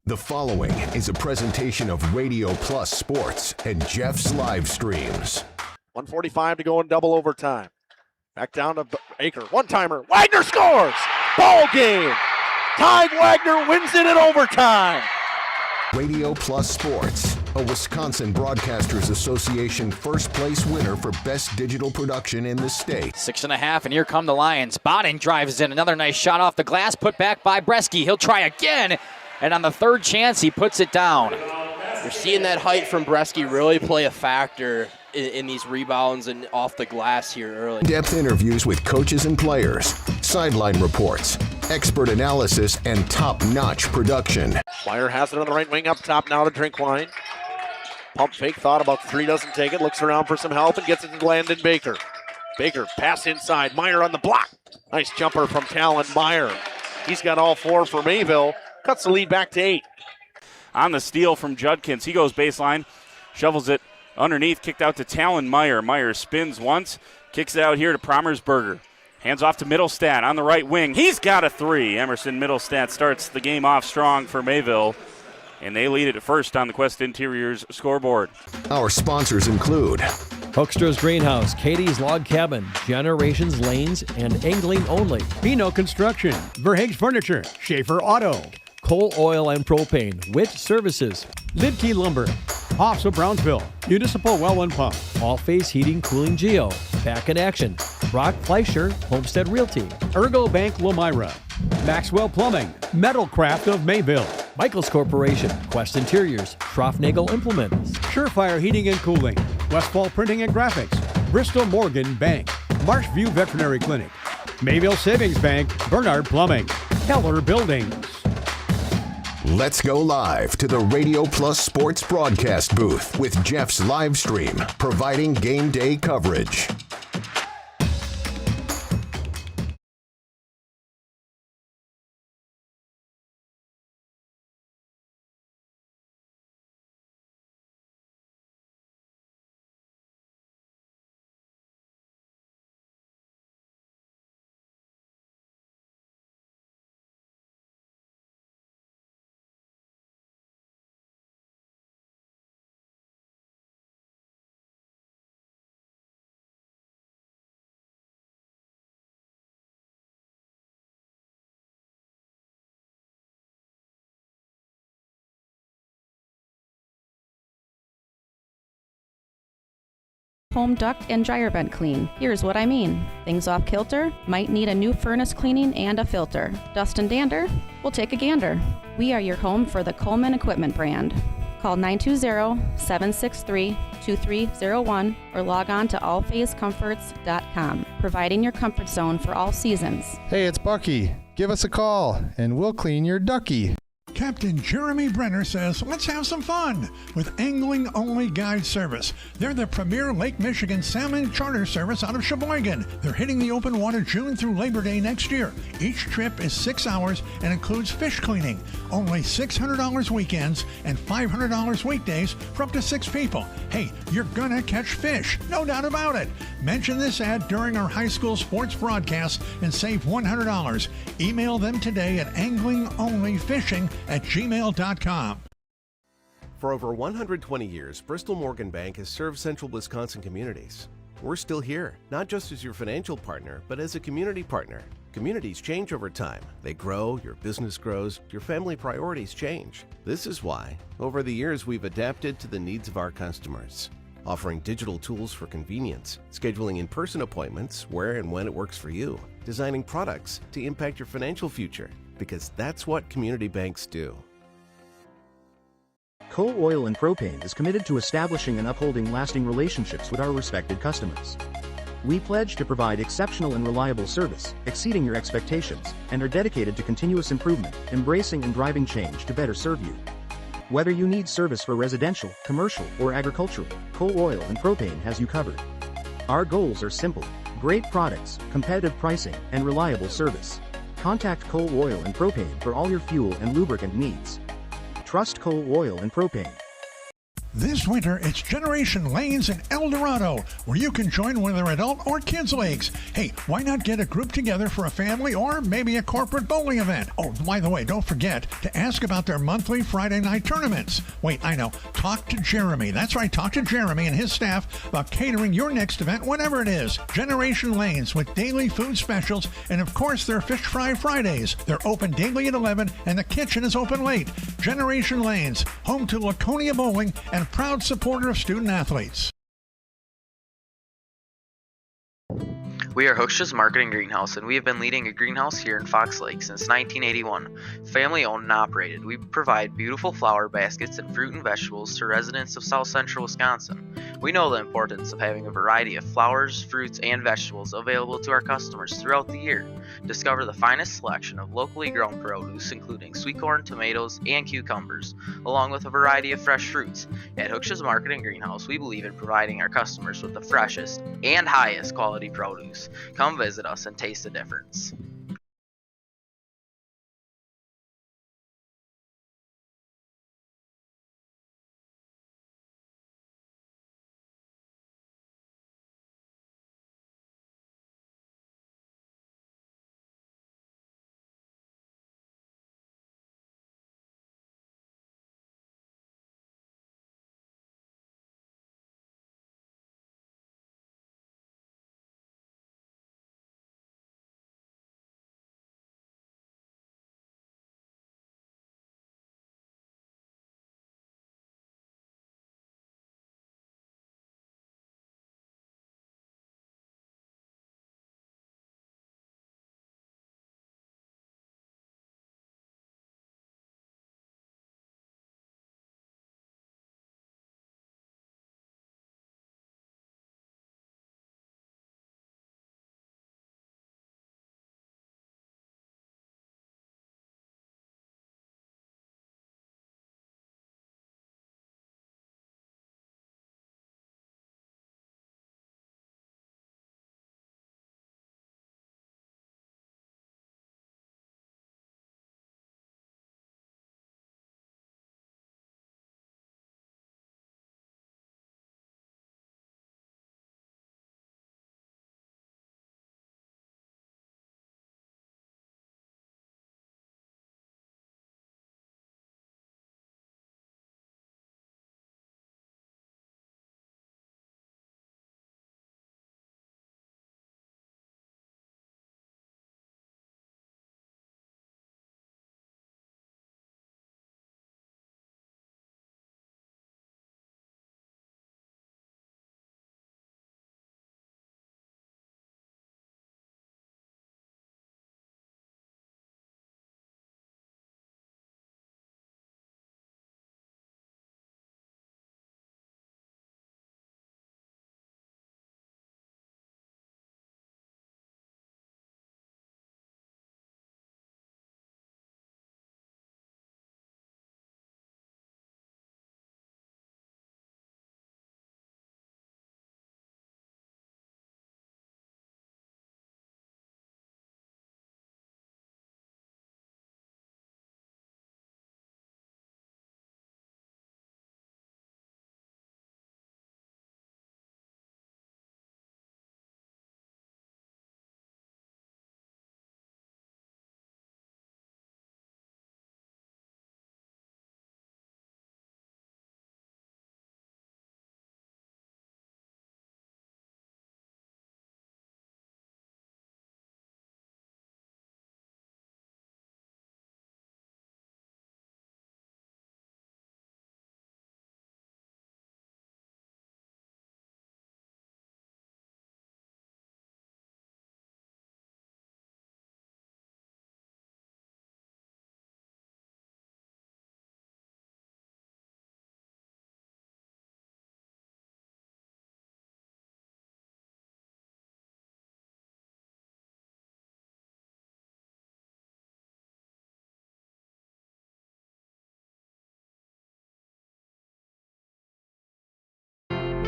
The following is a presentation of Radio Plus Sports and Jeff's live streams. 1:45 to go in double overtime. Back down to Baker. One-timer. Wagner scores! Ball game! Ty Wagner wins it in overtime. Radio Plus Sports, a Wisconsin Broadcasters Association first place winner for best digital production in the state. 6.5, and here come the Lions. Bonning drives in. Another nice shot off the glass, put back by Bresky. He'll try again, and on the third chance, he puts it down. You're seeing that height from Bresky really play a factor in these rebounds and off the glass here early. In-depth interviews with coaches and players, sideline reports, expert analysis, and top-notch production. Meyer has it on the right wing up top now to Drinkwine. Pump fake, thought about three, doesn't take it, looks around for some help and gets it to Landon Baker. Baker, pass inside, Meyer on the block. Nice jumper from Talon Meyer. He's got all four for Mayville, cuts the lead back to 8. On the steal from Judkins, he goes baseline, shovels it underneath, kicked out to Talon Meyer. Meyer spins once, kicks it out here to Promersberger. Hands off to Middlestat on the right wing. He's got a three. Emerson Middlestat starts the game off strong for Mayville, and they lead it at first on the Quest Interiors scoreboard. Our sponsors include Hoekstra's Greenhouse, Katie's Log Cabin, Generations Lanes, and Angling Only. Pino Construction, Verhaeg's Furniture, Schaefer Auto, Coal, Oil, and Propane, Witt Services, Lidkey Lumber, Hoffs of Brownsville, Municipal Well and Pump, All Phase Heating, Cooling Geo, Back in Action, Brock Fleischer, Homestead Realty, Ergo Bank Lomira, Maxwell Plumbing, Metalcraft of Mayville, Michaels Corporation, Quest Interiors, Schroffnagel Implements, Surefire Heating and Cooling, Westfall Printing and Graphics, Bristol Morgan Bank, Marshview Veterinary Clinic, Mayville Savings Bank, Bernard Plumbing, Keller Buildings. Let's go live to the Radio Plus Sports broadcast booth with Jeff's live stream, providing game day coverage. Home duct and dryer vent clean. Here's what I mean. Things off kilter? Might need a new furnace cleaning and a filter. Dust and dander? We'll take a gander. We are your home for the Coleman Equipment brand. Call 920-763-2301 or log on to allphasecomforts.com, providing your comfort zone for all seasons. Hey, it's Bucky. Give us a call and we'll clean your ducky. Captain Jeremy Brenner says, let's have some fun with Angling Only Guide Service. They're the premier Lake Michigan salmon charter service out of Sheboygan. They're hitting the open water June through Labor Day next year. Each trip is 6 hours and includes fish cleaning. Only $600 weekends and $500 weekdays for up to 6 people. Hey, you're gonna catch fish, no doubt about it. Mention this ad during our high school sports broadcast and save $100. Email them today at anglingonlyfishing@gmail.com. For over 120 years, Bristol Morgan Bank has served central Wisconsin communities. We're still here, not just as your financial partner, but as a community partner. Communities change over time. They grow, your business grows, your family priorities change. This is why, over the years, we've adapted to the needs of our customers, offering digital tools for convenience, scheduling in-person appointments where and when it works for you, designing products to impact your financial future, because that's what community banks do. Coal Oil and Propane is committed to establishing and upholding lasting relationships with our respected customers. We pledge to provide exceptional and reliable service, exceeding your expectations, and are dedicated to continuous improvement, embracing and driving change to better serve you. Whether you need service for residential, commercial, or agricultural, Coal Oil and Propane has you covered. Our goals are simple: great products, competitive pricing, and reliable service. Contact Coal Oil and Propane for all your fuel and lubricant needs. Trust Coal Oil and Propane. This winter, it's Generation Lanes in El Dorado, where you can join one of their adult or kids' leagues. Hey, why not get a group together for a family or maybe a corporate bowling event? Oh, by the way, don't forget to ask about their monthly Friday night tournaments. Wait, I know. Talk to Jeremy. That's right, talk to Jeremy and his staff about catering your next event, whatever it is. Generation Lanes with daily food specials and, of course, their Fish Fry Fridays. They're open daily at 11 and the kitchen is open late. Generation Lanes, home to Laconia Bowling and proud supporter of student athletes. We are Hooksha's Marketing Greenhouse, and we have been leading a greenhouse here in Fox Lake since 1981. Family owned and operated, we provide beautiful flower baskets and fruit and vegetables to residents of South Central Wisconsin. We know the importance of having a variety of flowers, fruits, and vegetables available to our customers throughout the year. Discover the finest selection of locally grown produce, including sweet corn, tomatoes, and cucumbers, along with a variety of fresh fruits. At Hooksha's Marketing Greenhouse, we believe in providing our customers with the freshest and highest quality produce. Come visit us and taste the difference.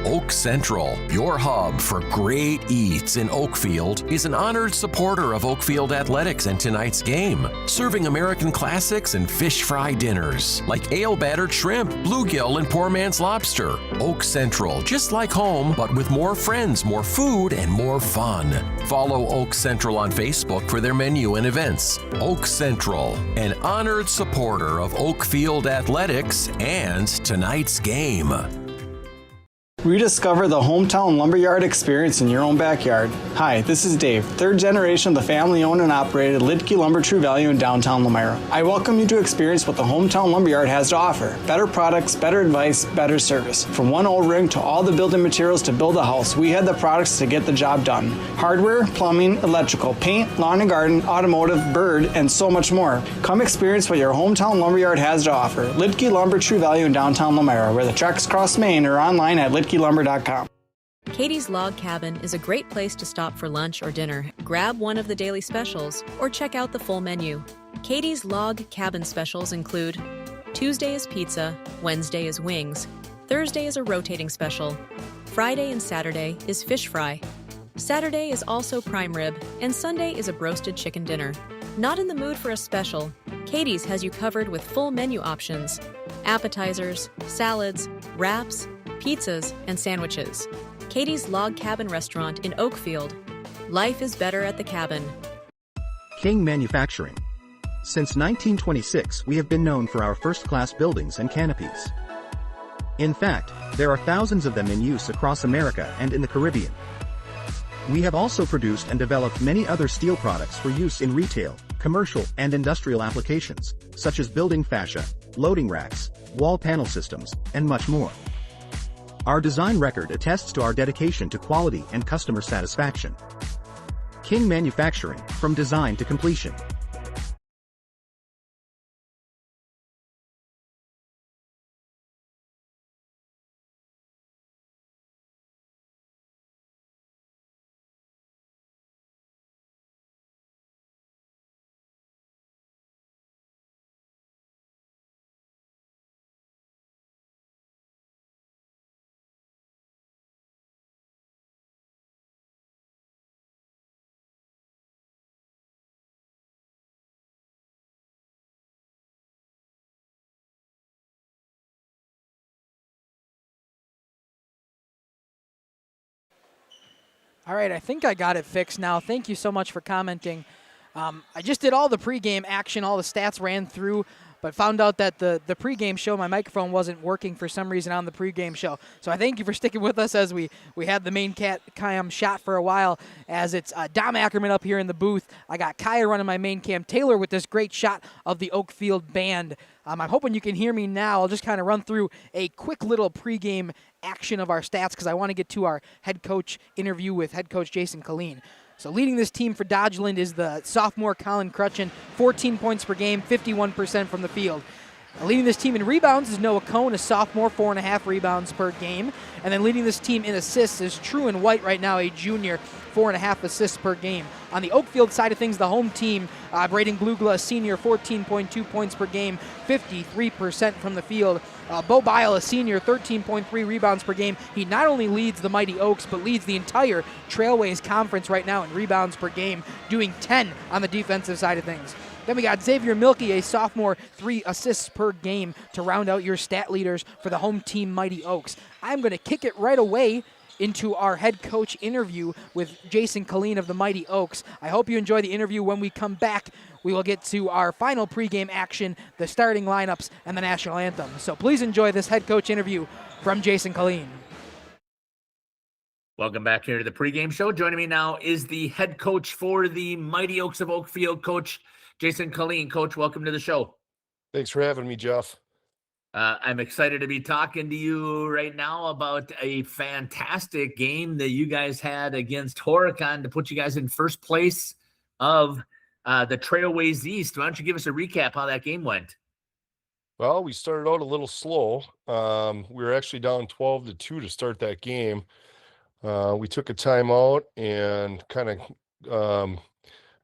Oak Central, your hub for great eats in Oakfield, is an honored supporter of Oakfield athletics and tonight's game, serving American classics and fish fry dinners like ale-battered shrimp, bluegill, and poor man's lobster. Oak Central, just like home, but with more friends, more food, and more fun. Follow Oak Central on Facebook for their menu and events. Oak Central, an honored supporter of Oakfield athletics and tonight's game. Rediscover the hometown lumberyard experience in your own backyard. Hi, this is Dave, third generation of the family-owned and operated Lidke Lumber True Value in downtown Lamira. I welcome you to experience what the hometown lumberyard has to offer. Better products, better advice, better service. From one O-ring to all the building materials to build a house, we had the products to get the job done. Hardware, plumbing, electrical, paint, lawn and garden, automotive, bird, and so much more. Come experience what your hometown lumberyard has to offer. Lidke Lumber True Value in downtown Lamira, where the tracks cross Main, or online at lidkelumber.com. Katie's Log Cabin is a great place to stop for lunch or dinner, grab one of the daily specials, or check out the full menu. Katie's Log Cabin specials include Tuesday is pizza, Wednesday is wings, Thursday is a rotating special, Friday and Saturday is fish fry, Saturday is also prime rib, and Sunday is a broasted chicken dinner. Not in the mood for a special? Katie's has you covered with full menu options, appetizers, salads, wraps, pizzas, and sandwiches. Katie's Log Cabin Restaurant in Oakfield. Life is better at the cabin. King Manufacturing. Since 1926, we have been known for our first-class buildings and canopies. In fact, there are thousands of them in use across America and in the Caribbean. We have also produced and developed many other steel products for use in retail, commercial, and industrial applications, such as building fascia, loading racks, wall panel systems, and much more. Our design record attests to our dedication to quality and customer satisfaction. King Manufacturing, from design to completion. All right, I think I got it fixed now. Thank you so much for commenting. I just did all the pregame action, all the stats ran through, but found out that the pregame show, my microphone wasn't working for some reason on the pregame show. So I thank you for sticking with us as we had the main cam shot for a while, as it's Dom Ackerman up here in the booth. I got Kaya running my main cam, Taylor with this great shot of the Oakfield band. I'm hoping you can hear me now. I'll just kind of run through a quick little pregame action of our stats because I want to get to our head coach interview with head coach Jason Colleen. So leading this team for Dodgeland is the sophomore Colin Crutchin, 14 points per game, 51% from the field. Leading this team in rebounds is Noah Cohn, a sophomore, 4.5 rebounds per game. And then leading this team in assists is Truan White right now, a junior, 4.5 assists per game. On the Oakfield side of things, the home team, Braden Glugla, a senior, 14.2 points per game, 53% from the field. Bo Bile, a senior, 13.3 rebounds per game. He not only leads the Mighty Oaks, but leads the entire Trailways Conference right now in rebounds per game, doing 10 on the defensive side of things. Then we got Xavier Milkey, a sophomore, 3 assists per game to round out your stat leaders for the home team Mighty Oaks. I'm going to kick it right away into our head coach interview with Jason Colleen of the Mighty Oaks. I hope you enjoy the interview. When we come back, we will get to our final pregame action, the starting lineups, and the national anthem. So please enjoy this head coach interview from Jason Colleen. Welcome back here to the pregame show. Joining me now is the head coach for the Mighty Oaks of Oakfield, Coach Jason Colleen. Coach, welcome to the show. Thanks for having me, Jeff. I'm excited to be talking to you right now about a fantastic game that you guys had against Horicon to put you guys in first place of the Trailways East. Why don't you give us a recap how that game went? Well, we started out a little slow. We were actually down 12-2 to start that game. We took a timeout and kind of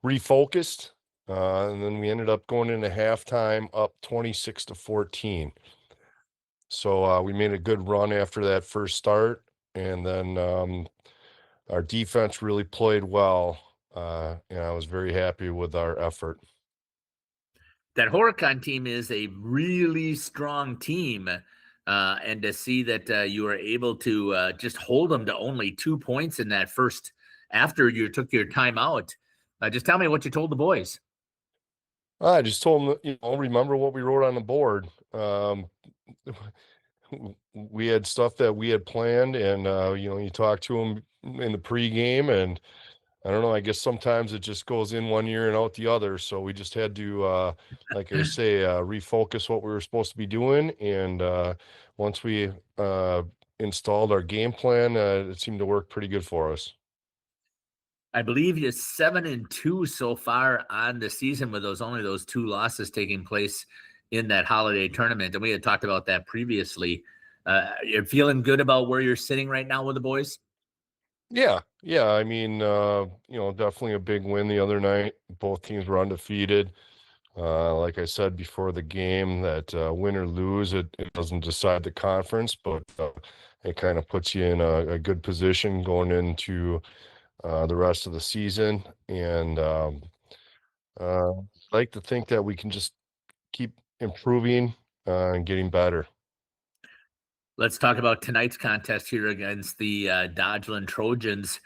refocused. And then we ended up going into halftime up 26-14. So we made a good run after that first start, and then our defense really played well, and I was very happy with our effort. That Horicon team is a really strong team, and to see that you were able to just hold them to only 2 points in that first after you took your time out. Just tell me what you told the boys. I just told them, remember what we wrote on the board. We had stuff that we had planned, and you talk to them in the pregame, and I don't know, I guess sometimes it just goes in one ear and out the other. So we just had to, like I say, refocus what we were supposed to be doing. And once we installed our game plan, it seemed to work pretty good for us. I believe you're 7-2 so far on the season with only those 2 losses taking place in that holiday tournament. And we had talked about that previously. You're feeling good about where you're sitting right now with the boys? Yeah. I mean, definitely a big win the other night. Both teams were undefeated. Like I said before the game, that win or lose, it doesn't decide the conference, but it kind of puts you in a good position going into the rest of the season. And I like to think that we can just keep improving and getting better. Let's talk about tonight's contest here against the Dodgeland Trojans.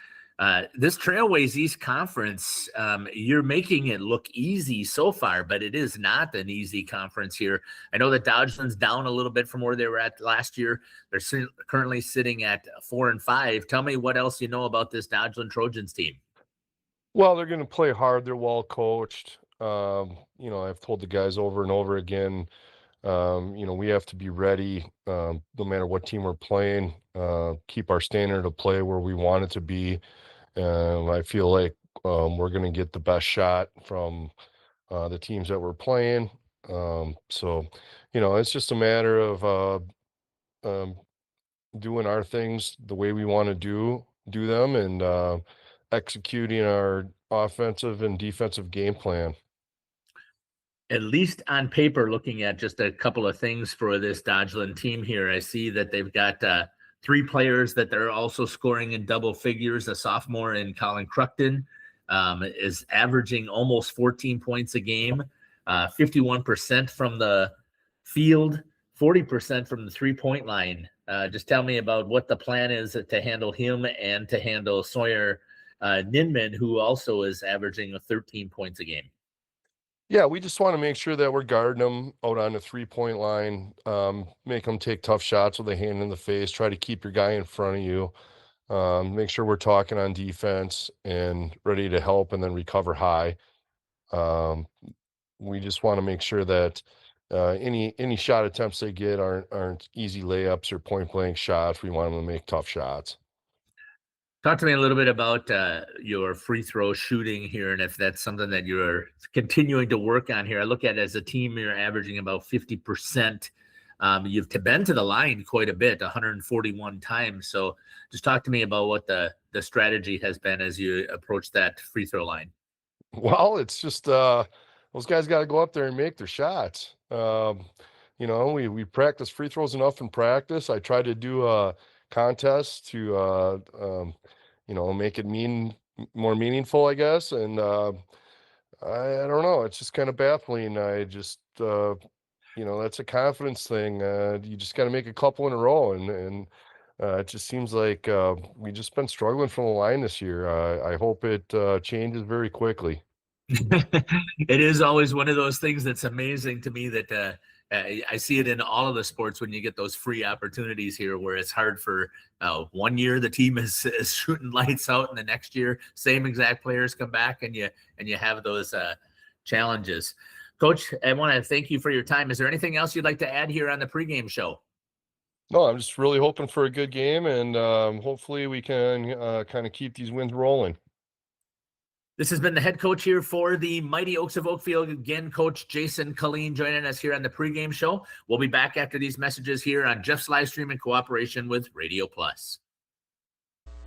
This Trailways East Conference, you're making it look easy so far, but it is not an easy conference here. I know that Dodgeland's down a little bit from where they were at last year. They're currently sitting at 4-5. Tell me what else you know about this Dodgeland Trojans team. Well, they're going to play hard. They're well coached. I've told the guys over and over again, we have to be ready, no matter what team we're playing, keep our standard of play where we want it to be. I feel like we're going to get the best shot from the teams that we're playing. So, it's just a matter of doing our things the way we want to do them, and executing our offensive and defensive game plan. At least on paper, looking at just a couple of things for this Dodgeland team here, I see that they've got 3 players that they're also scoring in double figures. A sophomore in Colin Cruckton is averaging almost 14 points a game, 51% from the field, 40% from the 3-point line. Just tell me about what the plan is to handle him and to handle Sawyer Ninman, who also is averaging 13 points a game. Yeah, we just want to make sure that we're guarding them out on the 3-point line, make them take tough shots with a hand in the face, try to keep your guy in front of you, make sure we're talking on defense and ready to help and then recover high. We just want to make sure that any shot attempts they get aren't easy layups or point-blank shots. We want them to make tough shots. Talk to me a little bit about your free throw shooting here, and if that's something that you're continuing to work on here. I look at it as a team, you're averaging about 50%. You've been to the line quite a bit, 141 times. So just talk to me about what the strategy has been as you approach that free throw line. Well, it's just those guys got to go up there and make their shots. We practice free throws enough in practice. I try to do a contest to make it more meaningful, I guess. And I don't know, it's just kind of baffling. I just that's a confidence thing. You just got to make a couple in a row, and it just seems like we just been struggling from the line this year. I hope it changes very quickly. It is always one of those things that's amazing to me that I see it in all of the sports when you get those free opportunities here, where it's hard for 1 year the team is shooting lights out, and the next year same exact players come back, and you have those challenges. Coach, I want to thank you for your time. Is there anything else you'd like to add here on the pregame show? No, I'm just really hoping for a good game, and hopefully we can kind of keep these wins rolling. This has been the head coach here for the Mighty Oaks of Oakfield. Again, Coach Jason Colleen joining us here on the pregame show. We'll be back after these messages here on Jeff's live stream in cooperation with Radio Plus.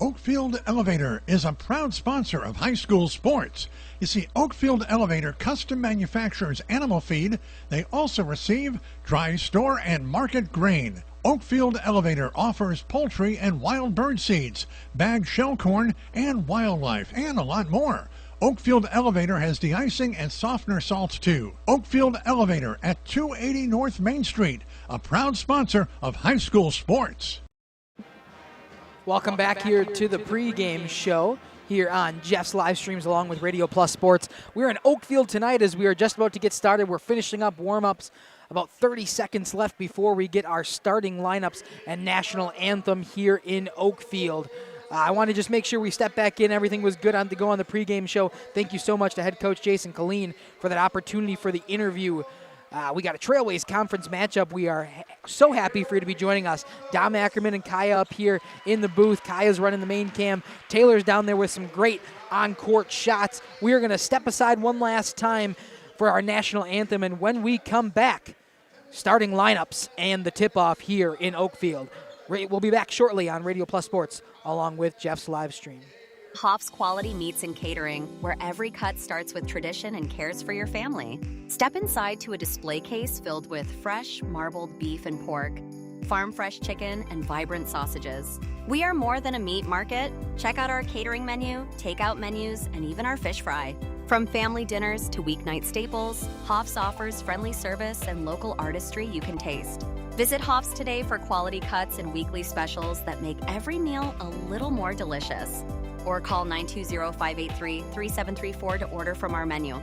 Oakfield Elevator is a proud sponsor of high school sports. You see, Oakfield Elevator custom manufactures animal feed. They also receive dry store and market grain. Oakfield Elevator offers poultry and wild bird seeds, bagged shell corn, and wildlife, and a lot more. Oakfield Elevator has de-icing and softener salts too. Oakfield Elevator at 280 North Main Street, a proud sponsor of high school sports. Welcome back here to the pregame show here on Jeff's live streams along with Radio Plus Sports. We're in Oakfield tonight as we are just about to get started. We're finishing up warm-ups. About 30 seconds left before we get our starting lineups and national anthem here in Oakfield. I want to just make sure we step back in. Everything was good to go on the pregame show. Thank you so much to head coach Jason Colleen for that opportunity for the interview. We got a Trailways Conference matchup. We are so happy for you to be joining us. Dom Ackerman and Kaya up here in the booth. Kaya's running the main cam. Taylor's down there with some great on-court shots. We are going to step aside one last time for our national anthem, and when we come back, starting lineups and the tip-off here in Oakfield. We'll be back shortly on Radio Plus Sports along with Jeff's live stream. Hoff's Quality Meats and Catering, where every cut starts with tradition and cares for your family. Step inside to a display case filled with fresh, marbled beef and pork, farm-fresh chicken, and vibrant sausages. We are more than a meat market. Check out our catering menu, takeout menus, and even our fish fry. From family dinners to weeknight staples, Hoff's offers friendly service and local artistry you can taste. Visit Hoff's today for quality cuts and weekly specials that make every meal a little more delicious. Or call 920-583-3734 to order from our menu.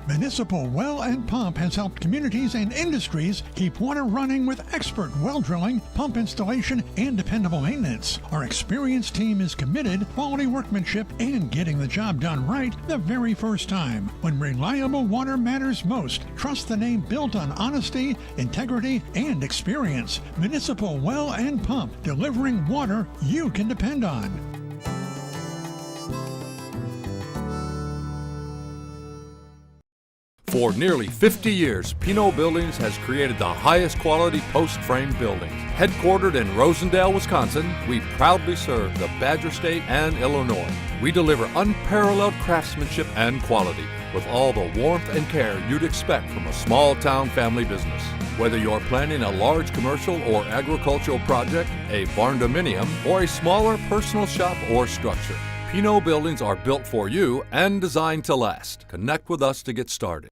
Municipal Well and Pump has helped communities and industries keep water running with expert well drilling, pump installation, and dependable maintenance. Our experienced team is committed, quality workmanship, and getting the job done right the very first time. When reliable water matters most, trust the name built on honesty, integrity, and experience. Municipal Well and Pump, delivering water you can depend on. For nearly 50 years, Pinot Buildings has created the highest quality post-frame buildings. Headquartered in Rosendale, Wisconsin, we proudly serve the Badger State and Illinois. We deliver unparalleled craftsmanship and quality with all the warmth and care you'd expect from a small-town family business. Whether you're planning a large commercial or agricultural project, a barn-dominium, or a smaller personal shop or structure, Pinot Buildings are built for you and designed to last. Connect with us to get started.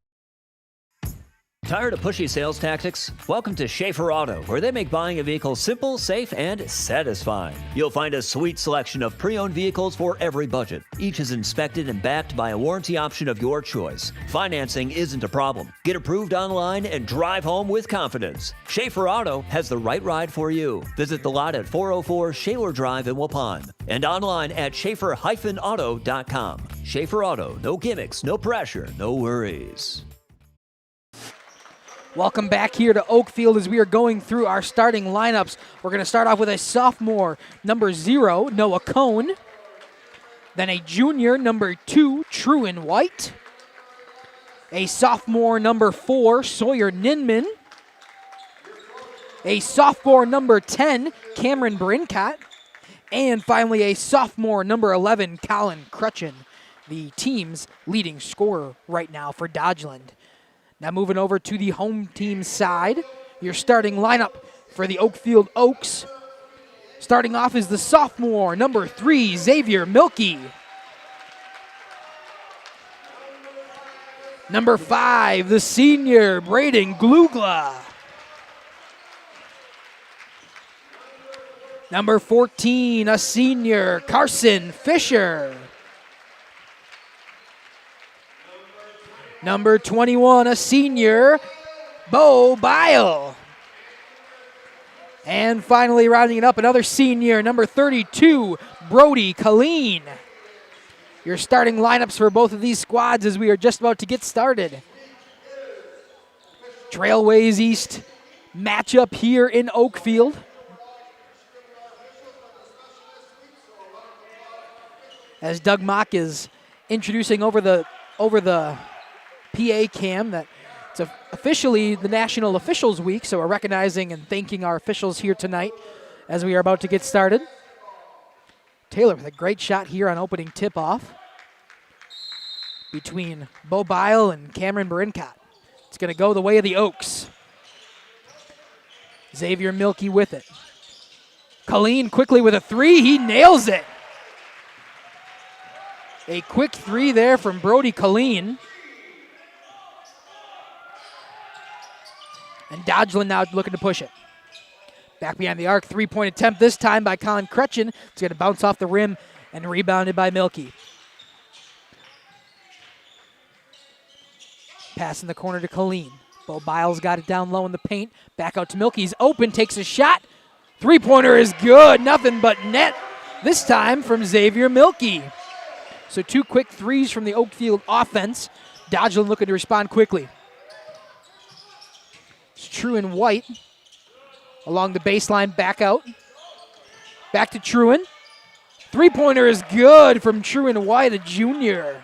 Tired of pushy sales tactics? Welcome to Schaefer Auto, where they make buying a vehicle simple, safe, and satisfying. You'll find a sweet selection of pre-owned vehicles for every budget. Each is inspected and backed by a warranty option of your choice. Financing isn't a problem. Get approved online and drive home with confidence. Schaefer Auto has the right ride for you. Visit the lot at 404 Shaler Drive in Waupun and online at schaefer-auto.com. Schaefer Auto, no gimmicks, no pressure, no worries. Welcome back here to Oakfield as we are going through our starting lineups. We're going to start off with a sophomore, number 0, Noah Cohn. Then a junior, number 2, Truan White. A sophomore, number 4, Sawyer Ninman. A sophomore, number 10, Cameron Brincott. And finally, a sophomore, number 11, Colin Crutchin, the team's leading scorer right now for Dodgeland. Now moving over to the home team side, your starting lineup for the Oakfield Oaks. Starting off is the sophomore, number 3, Xavier Milkey. Number 5, the senior, Braden Glugla. Number 14, a senior, Carson Fisher. Number 21, a senior, Bo Bile. And finally, rounding it up, another senior, number 32, Brody Colleen. Your starting lineups for both of these squads as we are just about to get started. Trailways East matchup here in Oakfield. As Doug Mock is introducing over the PA cam that it's officially the National Officials Week, so we're recognizing and thanking our officials here tonight as we are about to get started. Taylor with a great shot here on opening tip-off between Bo Bile and Cameron Brincott. It's going to go the way of the Oaks. Xavier Milky with it. Colleen quickly with a three. He nails it. A quick three there from Brody Colleen. And Dodgeland now looking to push it. Back behind the arc, three-point attempt this time by Colin Kretchen. It's going to bounce off the rim and rebounded by Milky. Pass in the corner to Colleen. Bo Biles got it down low in the paint. Back out to Milky. He's open, takes a shot. Three-pointer is good. Nothing but net. This time from Xavier Milky. So 2 quick threes from the Oakfield offense. Dodgeland looking to respond quickly. It's Truin White along the baseline, back out. Back to Truin. Three-pointer is good from Truin White, a junior.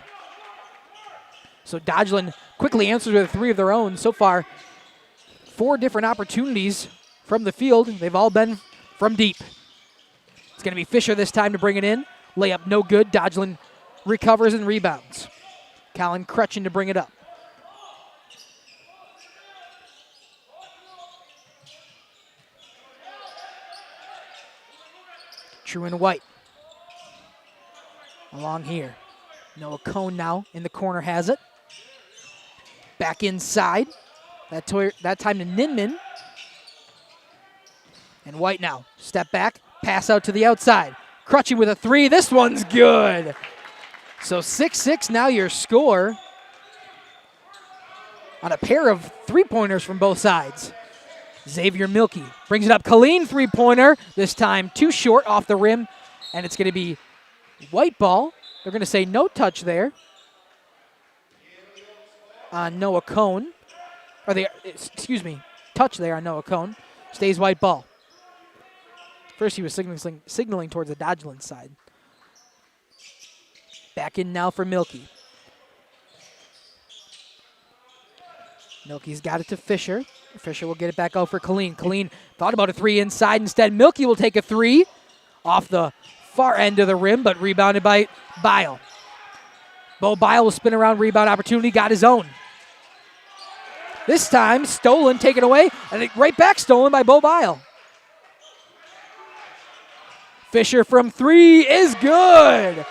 So Dodgeland quickly answers with 3 of their own. So far, 4 different opportunities from the field. They've all been from deep. It's going to be Fisher this time to bring it in. Layup no good. Dodgeland recovers and rebounds. Colin Kretchen to bring it up. Truin White. Along here. Noah Cone now in the corner has it. Back inside. That time to Ninman. And White now. Step back. Pass out to the outside. Crutchy with a 3. This one's good. So 6-6 now your score on a pair of three-pointers from both sides. Xavier Milky brings it up. Colleen three-pointer. This time too short off the rim. And it's going to be white ball. They're going to say no touch there on Noah Cone. Touch there on Noah Cone. Stays white ball. First he was signaling towards the Dodgeland side. Back in now for Milky. Milky's got it to Fisher. Fisher will get it back out for Colleen. Colleen thought about a 3 inside. Instead, Milky will take a 3 off the far end of the rim, but rebounded by Bile. Bo Bile will spin around, rebound opportunity, got his own. This time, stolen, taken away, and right back stolen by Bo Bile. Fisher from 3 is good.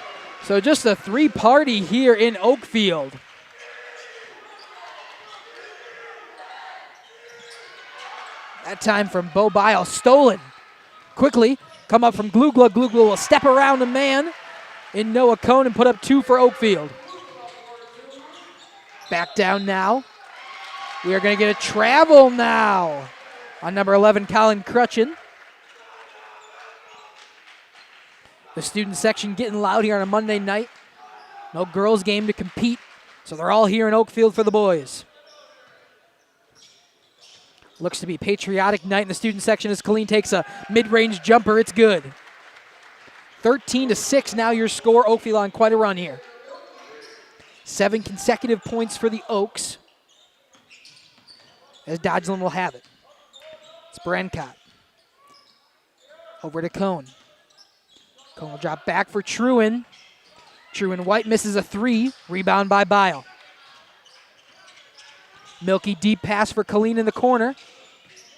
So just a 3-party here in Oakfield. That time from Bo Bile, stolen. Quickly, come up from Glugla. Glugla will step around a man in Noah Cone and put up 2 for Oakfield. Back down now. We are going to get a travel now on number 11, Colin Crutchen. The student section getting loud here on a Monday night. No girls game to compete, so they're all here in Oakfield for the boys. Looks to be a patriotic night in the student section as Colleen takes a mid-range jumper. It's good. 13-6 now your score. Oakfield on quite a run here. 7 consecutive points for the Oaks as Dodgeland will have it. It's Brancott. Over to Cone. Cone will drop back for Truin. Truin White misses a 3. Rebound by Bile. Milky deep pass for Colleen in the corner.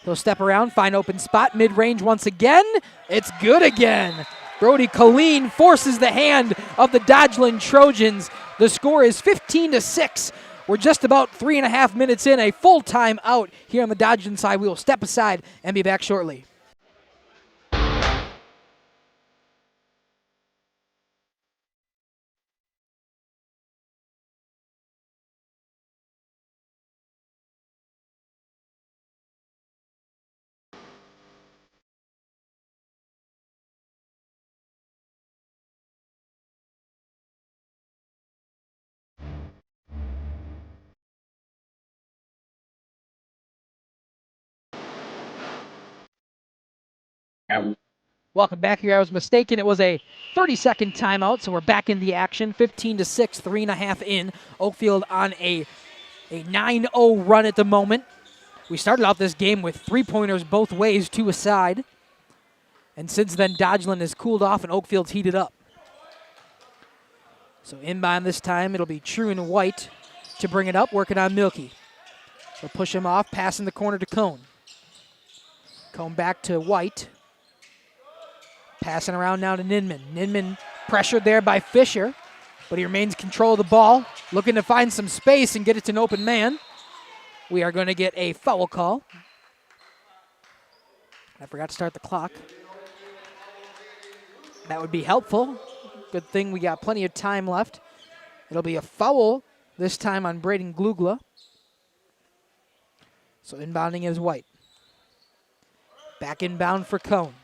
He'll step around, find open spot, mid-range once again. It's good again. Brody Colleen forces the hand of the Dodgeland Trojans. The score is 15-6. We're just about 3.5 minutes in, a full time out here on the Dodgeland side. We will step aside and be back shortly. Welcome back here. I was mistaken. It was a 30-second timeout, so we're back in the action. 15-6, 3.5 in. Oakfield on a 9-0 run at the moment. We started off this game with 3-pointers both ways, 2 aside. And since then, Dodgeland has cooled off and Oakfield's heated up. So inbound this time, it'll be Truin White to bring it up, working on Milky. They'll push him off, pass in the corner to Cone. Cone back to White. Passing around now to Ninman. Ninman pressured there by Fisher, but he remains in control of the ball, looking to find some space and get it to an open man. We are going to get a foul call. I forgot to start the clock. That would be helpful. Good thing we got plenty of time left. It'll be a foul this time on Braden Glugla. So inbounding is White. Back inbound for Cone.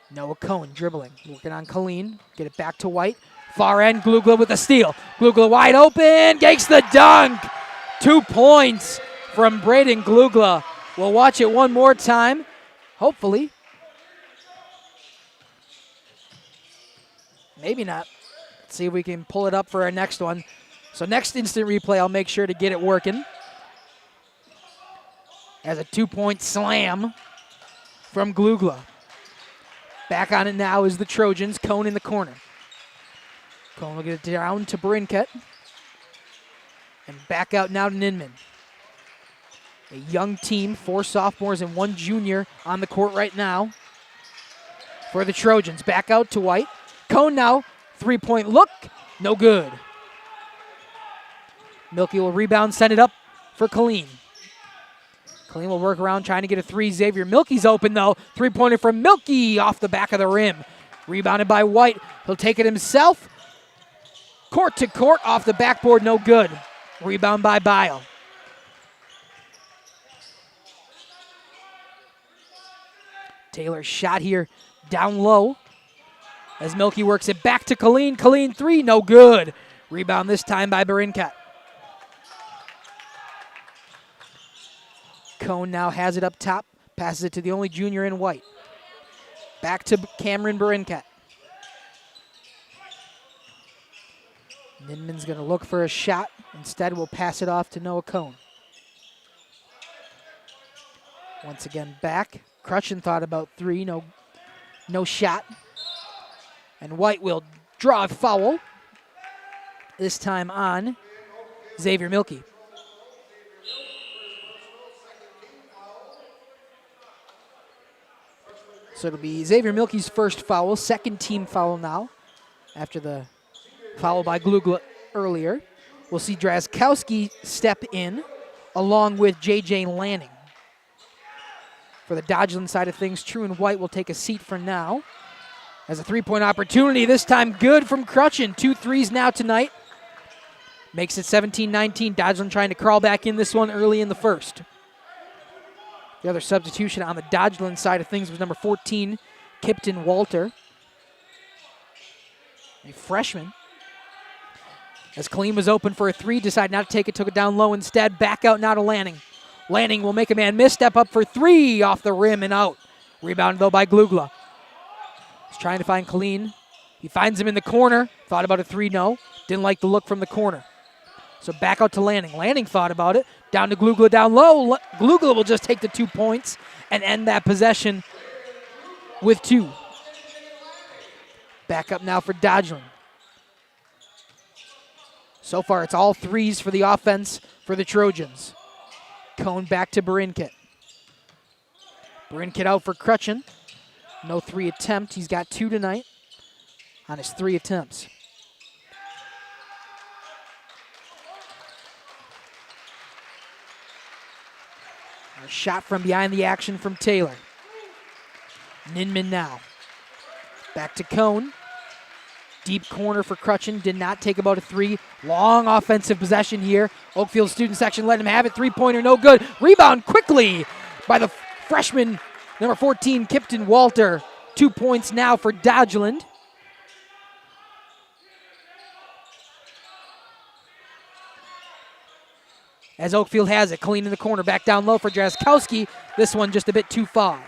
Noah Cone dribbling, working on Colleen. Get it back to White. Far end, Glugla with a steal. Glugla wide open, gets the dunk. 2 points from Braden Glugla. We'll watch it one more time, hopefully. Maybe not. Let's see if we can pull it up for our next one. So next instant replay, I'll make sure to get it working. As a 2-point slam from Glugla. Back on it now is the Trojans. Cone in the corner. Cone will get it down to Brinket. And back out now to Ninman. A young team, 4 sophomores and 1 junior on the court right now for the Trojans. Back out to White. Cone now, 3-point look, no good. Milky will rebound, send it up for Colleen. Colleen will work around trying to get a 3. Xavier Milky's open though. 3-pointer from Milky off the back of the rim. Rebounded by White. He'll take it himself. Court to court off the backboard, no good. Rebound by Bile. Taylor shot here down low as Milky works it back to Colleen. Colleen 3, no good. Rebound this time by Barinkat. Cone now has it up top, passes it to the only junior in White. Back to Cameron Barinkat. Ninman's going to look for a shot. Instead, we'll pass it off to Noah Cone. Once again back. Crutchin thought about 3, no shot. And White will draw a foul. This time on Xavier Milky. So it'll be Xavier Milky's first foul, second team foul now, after the foul by Glugla earlier. We'll see Drazkowski step in, along with J.J. Lanning. For the Dodgeland side of things, True and White will take a seat for now. As a 3-point opportunity, this time good from Crutchin. 2 threes now tonight. Makes it 17-19. Dodgeland trying to crawl back in this one early in the first. The other substitution on the Dodgeland side of things was number 14, Kipton Walter, a freshman. As Colleen was open for a 3, decided not to take it, took it down low instead. Back out now to Lanning. Lanning will make a man miss, step up for 3, off the rim and out. Rebound though by Glugla. He's trying to find Colleen. He finds him in the corner. Thought about a 3, no. Didn't like the look from the corner. So back out to Lanning. Lanning thought about it. Down to Glugla down low. Glugla will just take the 2 points and end that possession with 2. Back up now for Dodgeland. So far it's all 3s for the offense for the Trojans. Cone back to Barinket. Barinket out for Crutchin. No 3 attempt. He's got 2 tonight on his 3 attempts. A shot from behind the action from Taylor. Ninman now. Back to Cone. Deep corner for Crutchin. Did not take about a 3. Long offensive possession here. Oakfield student section let him have it. 3-pointer, no good. Rebound quickly by the freshman, number 14, Kipton Walter. 2 points now for Dodgeland. As Oakfield has it, clean in the corner, back down low for Drazkowski. This one just a bit too far.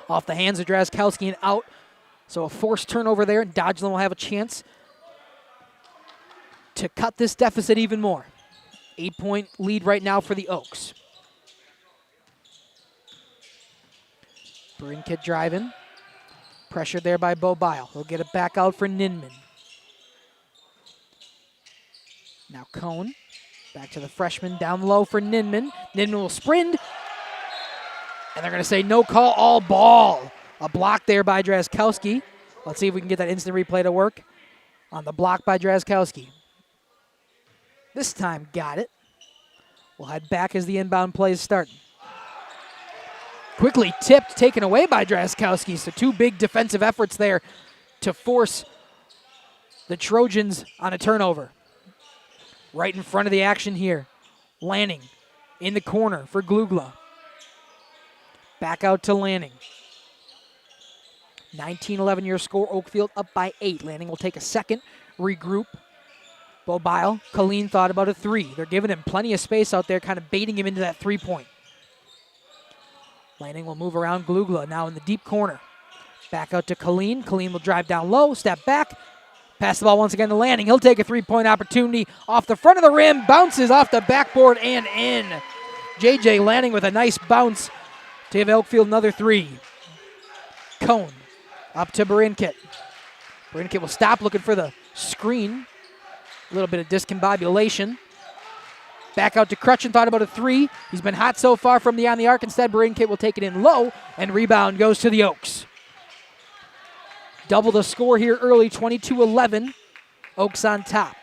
Off the hands of Drazkowski and out. So a forced turnover there, and Dodgeland will have a chance to cut this deficit even more. 8-point lead right now for the Oaks. Barinket driving. Pressured there by Bo Bile. He'll get it back out for Ninman. Now Cone. Back to the freshman, down low for Ninman. Ninman will sprint, and they're going to say no call, all ball. A block there by Drazkowski. Let's see if we can get that instant replay to work on the block by Drazkowski. This time, got it. We'll head back as the inbound plays start. Quickly tipped, taken away by Drazkowski. So 2 big defensive efforts there to force the Trojans on a turnover. Right in front of the action here. Lanning in the corner for Glugla. Back out to Lanning. 19-11 your score. Oakfield up by 8. Lanning will take a second, regroup. Bobile, Colleen thought about a 3. They're giving him plenty of space out there, kind of baiting him into that 3-point. Lanning will move around Glugla now in the deep corner. Back out to Colleen. Colleen will drive down low, step back. Pass the ball once again to Lanning. He'll take a 3-point opportunity off the front of the rim, bounces off the backboard and in. J.J. Lanning with a nice bounce to give Oakfield another 3. Cone up to Berinkit. Berinkit will stop looking for the screen. A little bit of discombobulation. Back out to Crutchen, thought about a 3. He's been hot so far from on the arc. Instead, Berinkit will take it in low, and rebound goes to the Oaks. Double the score here early, 22-11. Oaks on top.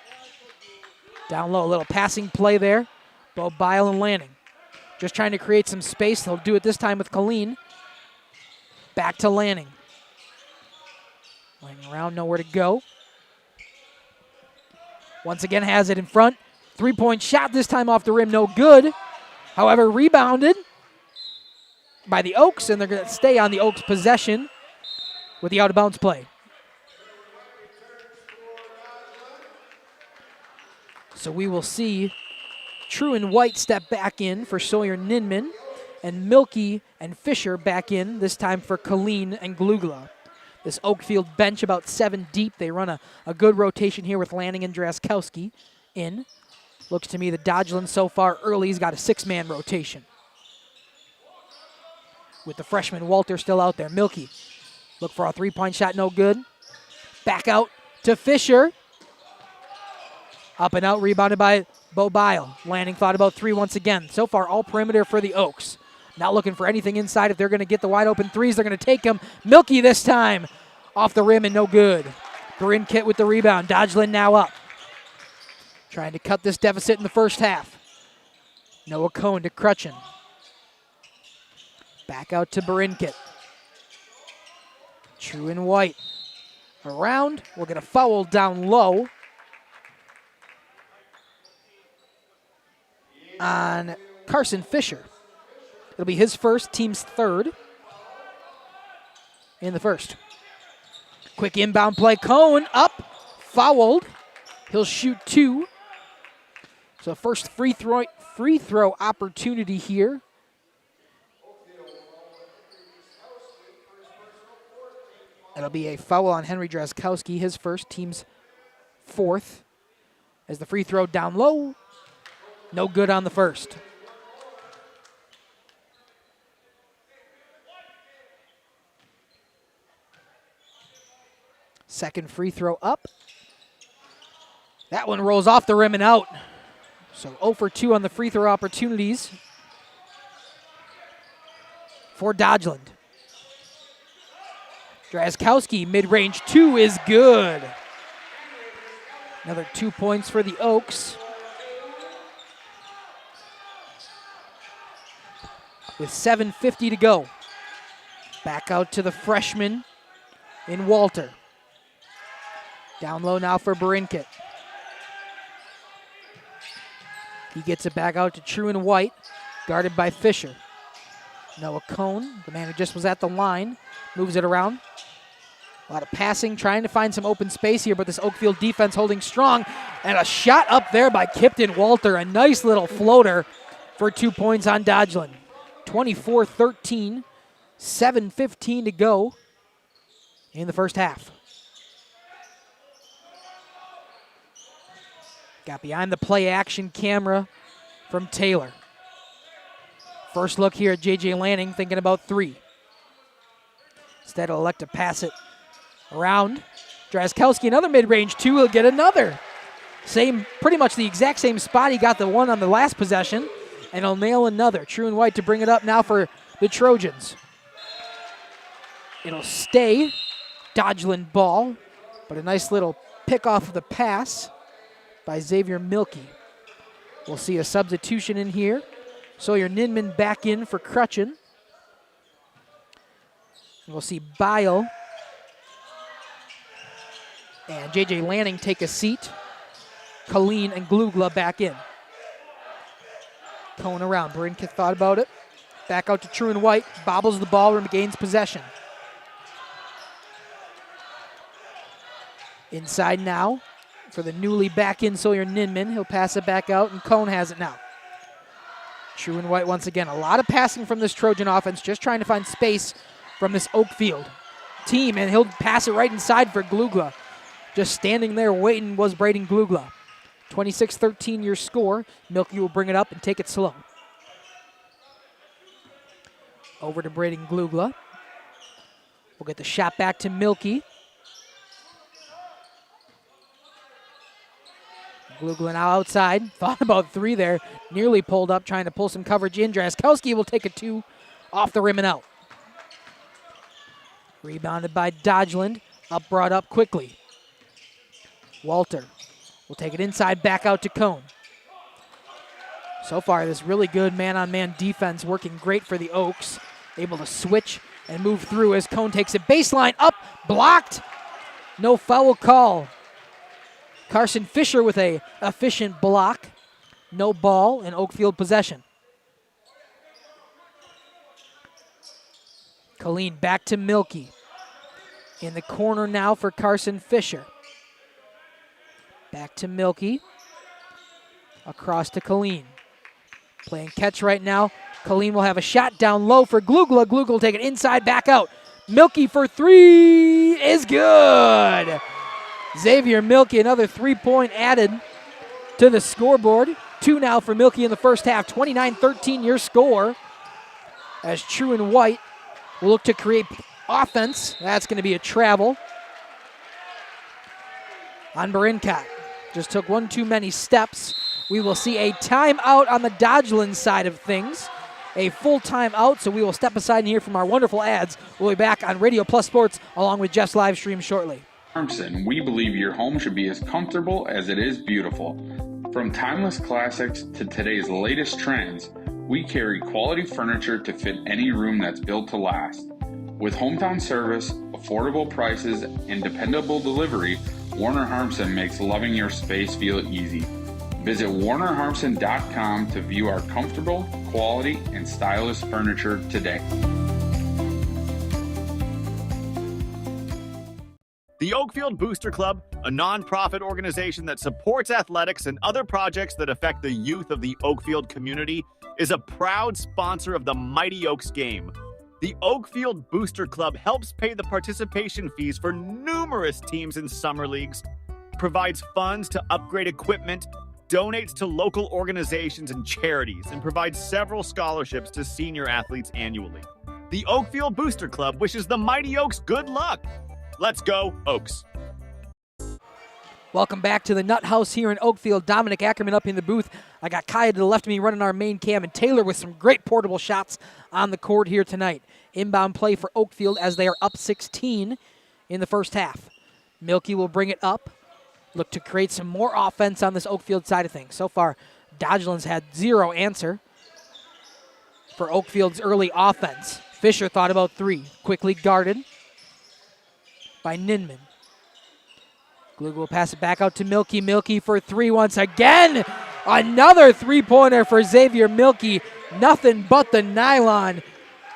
Down low, a little passing play there. Bobile and Lanning. Just trying to create some space. They'll do it this time with Colleen. Back to Lanning. Lanning around, nowhere to go. Once again has it in front. 3-point shot this time off the rim, no good. However, rebounded by the Oaks, and they're going to stay on the Oaks possession with the out-of-bounds play. So we will see True and White step back in for Sawyer Ninman, and Milky and Fisher back in, this time for Colleen and Glugla. This Oakfield bench about 7 deep. They run a good rotation here with Lanning and Drazkowski in. Looks to me the Dodgeland so far early has got a 6-man rotation. With the freshman Walter still out there. Milky, look for a 3-point shot, no good. Back out to Fisher. Up and out, rebounded by Bobile. Lanning thought about 3 once again. So far, all perimeter for the Oaks. Not looking for anything inside. If they're going to get the wide open 3s, they're going to take them. Milky this time. Off the rim and no good. Berinkit with the rebound. Dodgeland now up. Trying to cut this deficit in the first half. Noah Cohn to Crutchen. Back out to Berinkit. True and White. Around. We'll get a foul down low on Carson Fisher. It'll be his first, team's 3rd in the first. Quick inbound play. Cohn up, fouled. He'll shoot 2. So first free throw opportunity here. It'll be a foul on Henry Drazkowski, his first, team's 4th. As the free throw down low, no good on the first. Second free throw up. That one rolls off the rim and out. So 0 for 2 on the free throw opportunities for Dodgeland. Drazkowski, mid-range 2 is good. Another 2 points for the Oaks. With 7:50 to go. Back out to the freshman in Walter. Down low now for Berinkit. He gets it back out to True and White, guarded by Fisher. Noah Cohn, the man who just was at the line, moves it around. A lot of passing, trying to find some open space here, but this Oakfield defense holding strong. And a shot up there by Kipton Walter, a nice little floater for 2 points on Dodgeland. 24-13, 7:15 to go in the first half. Got behind the play action camera from Taylor. First look here at J.J. Lanning, thinking about 3. Instead, he'll elect to pass it around. Drazkowski, another mid-range 2. He'll get another. pretty much the exact same spot he got the one on the last possession, and he'll nail another. True and White to bring it up now for the Trojans. It'll stay Dodgeland ball, but a nice little pick off of the pass by Xavier Milkey. We'll see a substitution in here. Sawyer Ninman back in for Crutchin. We'll see Bile and J.J. Lanning take a seat. Colleen and Glugla back in. Cone around. Brinket thought about it. Back out to True and White. Bobbles the ball and gains possession. Inside now for the newly back in Sawyer Ninman. He'll pass it back out, and Cone has it now. True and White once again. A lot of passing from this Trojan offense, just trying to find space from this Oakfield team, and he'll pass it right inside for Glugla. Just standing there waiting was Braden Glugla. 26-13 your score. Milky will bring it up and take it slow. Over to Braden Glugla. We'll get the shot back to Milky. Glugla now outside. Thought about three there. Nearly pulled up, trying to pull some coverage in. Draskowski will take a two off the rim and out. Rebounded by Dodgeland. Brought up quickly. Walter will take it inside, back out to Cone. So far, this really good man-on-man defense working great for the Oaks. Able to switch and move through as Cone takes it baseline up, blocked. No foul call. Carson Fisher with a efficient block. No ball and Oakfield possession. Colleen back to Milky. In the corner now for Carson Fisher. Back to Milky. Across to Colleen. Playing catch right now. Colleen will have a shot down low for Glugla. Glugla will take it inside, back out. Milky for three is good. Xavier Milky, another 3-point added to the scoreboard. 2 now for Milky in the first half. 29-13 your score. As True and White will look to create offense. That's going to be a travel on Barincott. Just took one too many steps. We will see a timeout on the Dodgeland side of things. A full timeout, so we will step aside and hear from our wonderful ads. We'll be back on Radio Plus Sports along with Jeff's live stream shortly. We believe your home should be as comfortable as it is beautiful. From timeless classics to today's latest trends, we carry quality furniture to fit any room that's built to last. With hometown service, affordable prices, and dependable delivery, Warner Harmson makes loving your space feel easy. Visit WarnerHarmson.com to view our comfortable, quality, and stylish furniture today. The Oakfield Booster Club, a nonprofit organization that supports athletics and other projects that affect the youth of the Oakfield community, is a proud sponsor of the Mighty Oaks game. The Oakfield Booster Club helps pay the participation fees for numerous teams in summer leagues, provides funds to upgrade equipment, donates to local organizations and charities, and provides several scholarships to senior athletes annually. The Oakfield Booster Club wishes the Mighty Oaks good luck. Let's go, Oaks. Welcome back to the Nut House here in Oakfield. Dominic Ackerman up in the booth. I got Kaya to the left of me running our main cam, and Taylor with some great portable shots on the court here tonight. Inbound play for Oakfield as they are up 16 in the first half. Milky will bring it up. Look to create some more offense on this Oakfield side of things. So far, Dodgeland's had zero answer for Oakfield's early offense. Fisher thought about three. Quickly guarded by Ninman. Glugla will pass it back out to Milky. Milky for three once again. Another three-pointer for Xavier Milky. Nothing but the nylon.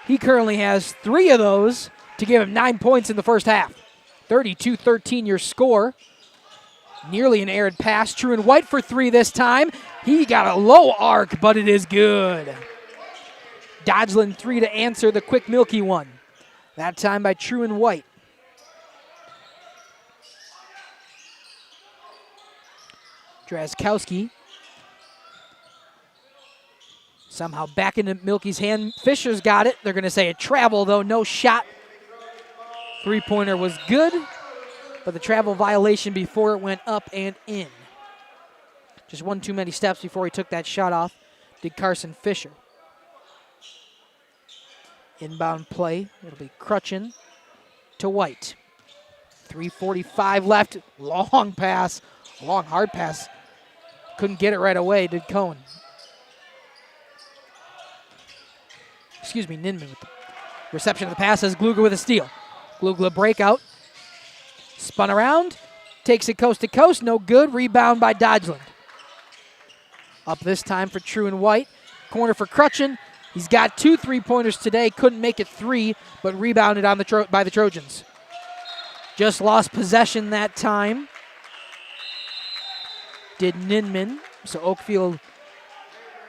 He currently has 3 of those to give him 9 points in the first half. 32-13 your score. Nearly an errant pass. True and White for 3 this time. He got a low arc, but it is good. Dodgeland 3 to answer the quick Milky one. That time by True and White. Draskowski. Somehow back into Milky's hand. Fisher's got it. They're going to say a travel, though. No shot. Three-pointer was good, but the travel violation before it went up and in. Just one too many steps before he took that shot off, did Carson Fisher. Inbound play, it'll be Crutchin to White. 3:45 left, long pass, long hard pass. Couldn't get it right away, did Cohen. Excuse me, Ninman with the reception of the pass as Glugler with a steal. Glugler breakout, spun around, takes it coast to coast, no good, rebound by Dodgeland. Up this time for True and White, corner for Crutchin. He's got 2 3-pointers today, couldn't make it 3, but rebounded on by the Trojans. Just lost possession that time, did Ninman, so Oakfield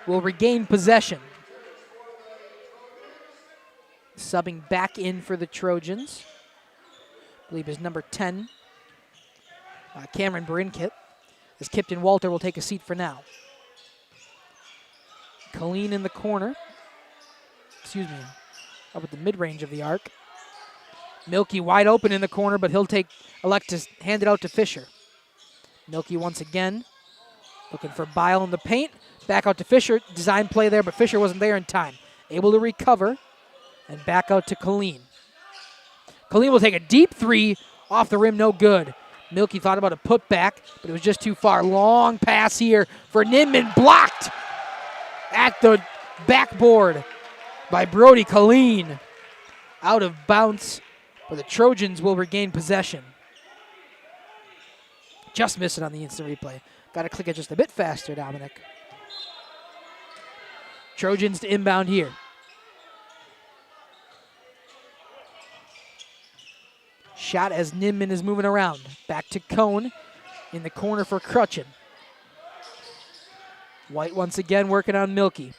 will regain possession. Subbing back in for the Trojans, I believe is number 10, Cameron Brinkett, as Kipton Walter will take a seat for now. Colleen in the corner, up at the mid-range of the arc. Milky wide open in the corner, but he'll elect to hand it out to Fisher. Milky once again, looking for Bile in the paint. Back out to Fisher, design play there, but Fisher wasn't there in time. Able to recover, and back out to Colleen. Colleen will take a deep 3, off the rim, no good. Milky thought about a putback, but it was just too far. Long pass here for Ninman, blocked at the backboard by Brody Colleen. Out of bounds, but the Trojans will regain possession. Just missed it on the instant replay. Got to click it just a bit faster, Dominic. Trojans to inbound here. Shot as Ninman is moving around. Back to Cone in the corner for Crutchin. White once again working on Milky.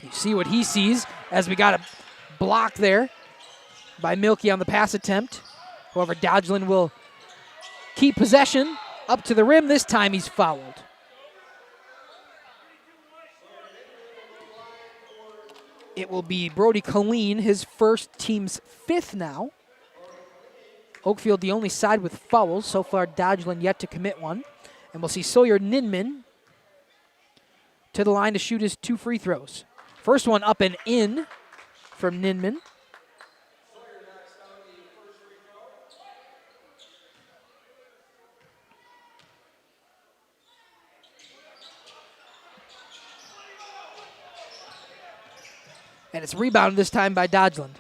You see what he sees as we got a block there by Milky on the pass attempt. However, Dodgeland will keep possession up to the rim. This time he's fouled. It will be Brody Colleen, his first, team's 5th now. Oakfield the only side with fouls. So far, Dodgeland yet to commit one. And we'll see Sawyer Ninman to the line to shoot his 2 free throws. First one up and in from Ninman. And it's rebounded this time by Dodgeland.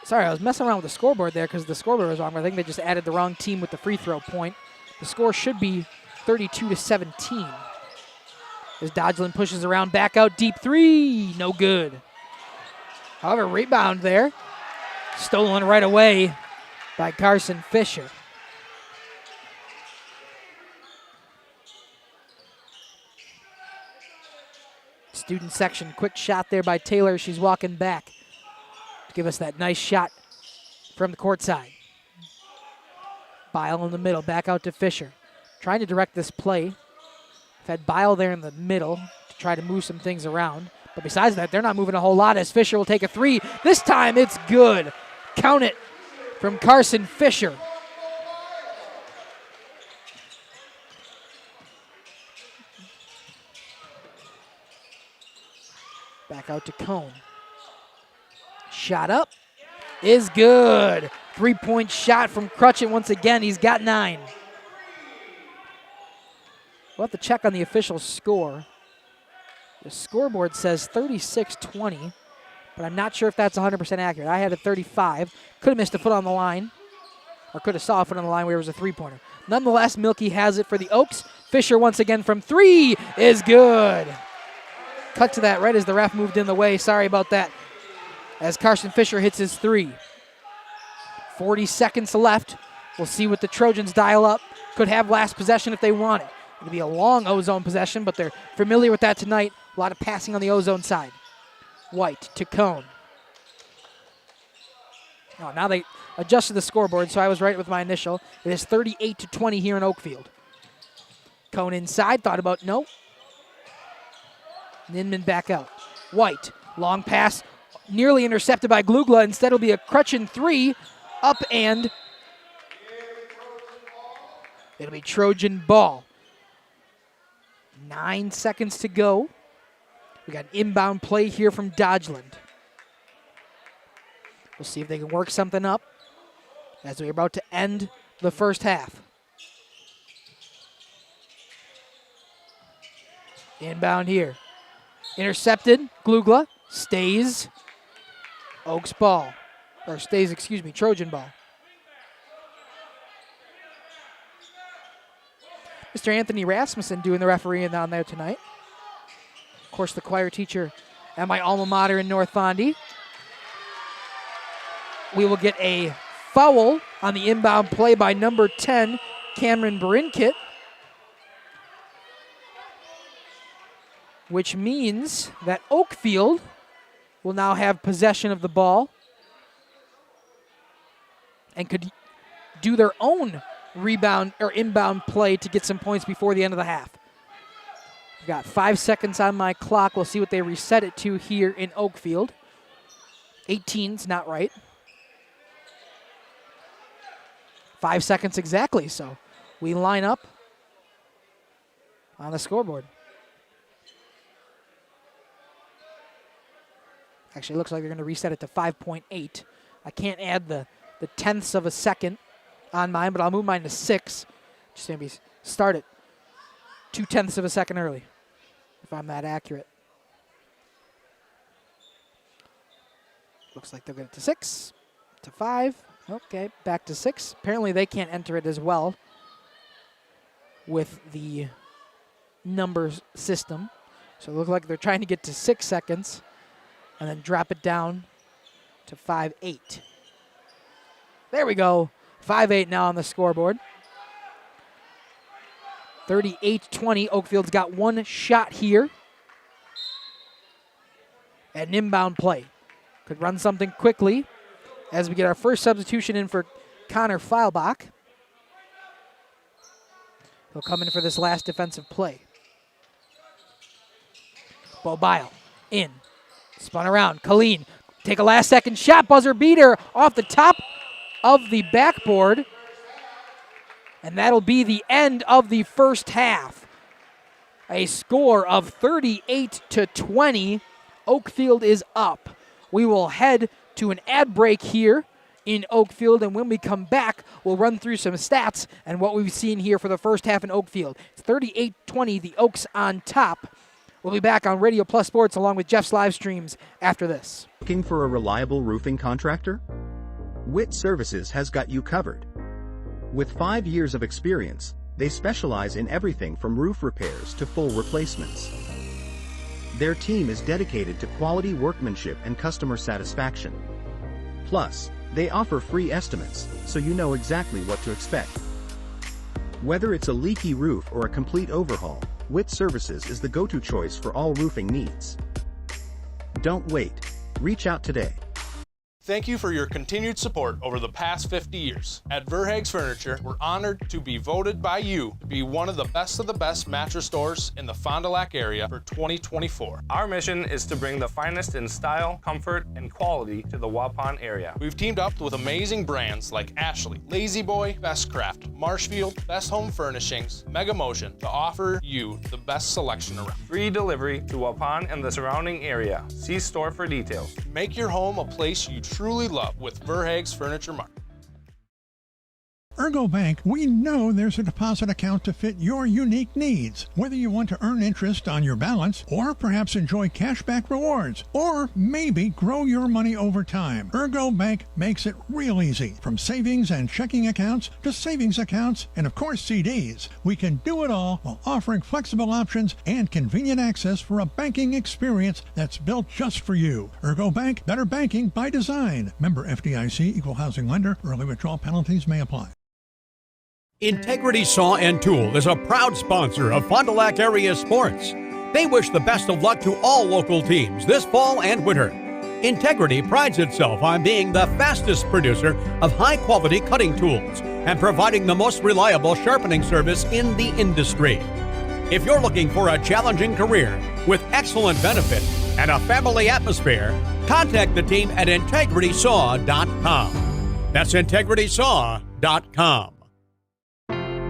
Sorry, I was messing around with the scoreboard there because the scoreboard was wrong. I think they just added the wrong team with the free throw point. The score should be 32-17. As Dodgeland pushes around, back out, deep 3, no good. However, rebound there. Stolen right away by Carson Fisher. Student section, quick shot there by Taylor. She's walking back to give us that nice shot from the court side. Bile in the middle, back out to Fisher. Trying to direct this play. Had Bile there in the middle to try to move some things around. But besides that, they're not moving a whole lot as Fisher will take a 3. This time it's good. Count it from Carson Fisher. Back out to Cone. Shot up is good. 3-point shot from Crutchin once again. He's got 9. We'll have to check on the official score. The scoreboard says 36-20, but I'm not sure if that's 100% accurate. I had a 35. Could have missed a foot on the line, or could have saw a foot on the line where it was a 3-pointer. Nonetheless, Milky has it for the Oaks. Fisher once again from 3 is good. Cut to that right as the ref moved in the way. Sorry about that. As Carson Fisher hits his 3. 40 seconds left. We'll see what the Trojans dial up. Could have last possession if they want it. It'll be a long O-zone possession, but they're familiar with that tonight. A lot of passing on the O-zone side. White to Cone. Oh, now they adjusted the scoreboard, so I was right with my initial. It is 38-20 here in Oakfield. Cone inside, thought about no. Ninman back out. White, long pass, nearly intercepted by Glugla. Instead, it'll be a Crutchin 3, up and it'll be Trojan ball. 9 seconds to go. We got an inbound play here from Dodgeland. We'll see if they can work something up as we're about to end the first half. Inbound here. Intercepted. Glugla stays. Oaks ball. Or stays, Trojan ball. Mr. Anthony Rasmussen doing the refereeing down there tonight. Of course, the choir teacher at my alma mater in North Fondy. We will get a foul on the inbound play by number 10, Cameron Berinkit, which means that Oakfield will now have possession of the ball and could do their own rebound or inbound play to get some points before the end of the half. We've got 5 seconds on my clock. We'll see what they reset it to here in Oakfield. 18's not right. 5 seconds exactly, so we line up on the scoreboard. Actually, it looks like they're going to reset it to 5.8. I can't add the tenths of a second on mine, but I'll move mine to 6. Just maybe start it 0.2 of a second early, if I'm that accurate. Looks like they'll get it to 6, to 5. Okay, back to 6. Apparently they can't enter it as well with the numbers system. So it looks like they're trying to get to 6 seconds and then drop it down to 5.8. There we go. 5.8 now on the scoreboard. 38-20. Oakfield's got one shot here at an inbound play. Could run something quickly as we get our first substitution in for Connor Feilbach. He'll come in for this last defensive play. Bobile in. Spun around. Colleen, take a last second shot. Buzzer beater off the top of the backboard. And that'll be the end of the first half. A score of 38-20. Oakfield is up. We will head to an ad break here in Oakfield, and when we come back, we'll run through some stats and what we've seen here for the first half in Oakfield. It's 38-20, the Oaks on top. We'll be back on Radio Plus Sports along with Jeff's live streams after this. Looking for a reliable roofing contractor? Witt Services has got you covered. With 5 years of experience, they specialize in everything from roof repairs to full replacements. Their team is dedicated to quality workmanship and customer satisfaction. Plus, they offer free estimates, so you know exactly what to expect. Whether it's a leaky roof or a complete overhaul, Witt Services is the go-to choice for all roofing needs. Don't wait. Reach out today. Thank you for your continued support over the past 50 years. At Verhaeg's Furniture, we're honored to be voted by you to be one of the best mattress stores in the Fond du Lac area for 2024. Our mission is to bring the finest in style, comfort, and quality to the Waupun area. We've teamed up with amazing brands like Ashley, Lazy Boy, Bestcraft, Marshfield, Best Home Furnishings, Mega Motion to offer you the best selection around. Free delivery to Waupun and the surrounding area. See store for details. Make your home a place you truly love with Verhaeg's Furniture Mart. Ergo Bank, we know there's a deposit account to fit your unique needs. Whether you want to earn interest on your balance, or perhaps enjoy cashback rewards, or maybe grow your money over time, Ergo Bank makes it real easy. From savings and checking accounts to savings accounts and of course CDs, we can do it all while offering flexible options and convenient access for a banking experience that's built just for you. Ergo Bank, better banking by design. Member FDIC, equal housing lender. Early withdrawal penalties may apply. Integrity Saw and Tool is a proud sponsor of Fond du Lac area sports. They wish the best of luck to all local teams this fall and winter. Integrity prides itself on being the fastest producer of high-quality cutting tools and providing the most reliable sharpening service in the industry. If you're looking for a challenging career with excellent benefits and a family atmosphere, contact the team at IntegritySaw.com. That's IntegritySaw.com.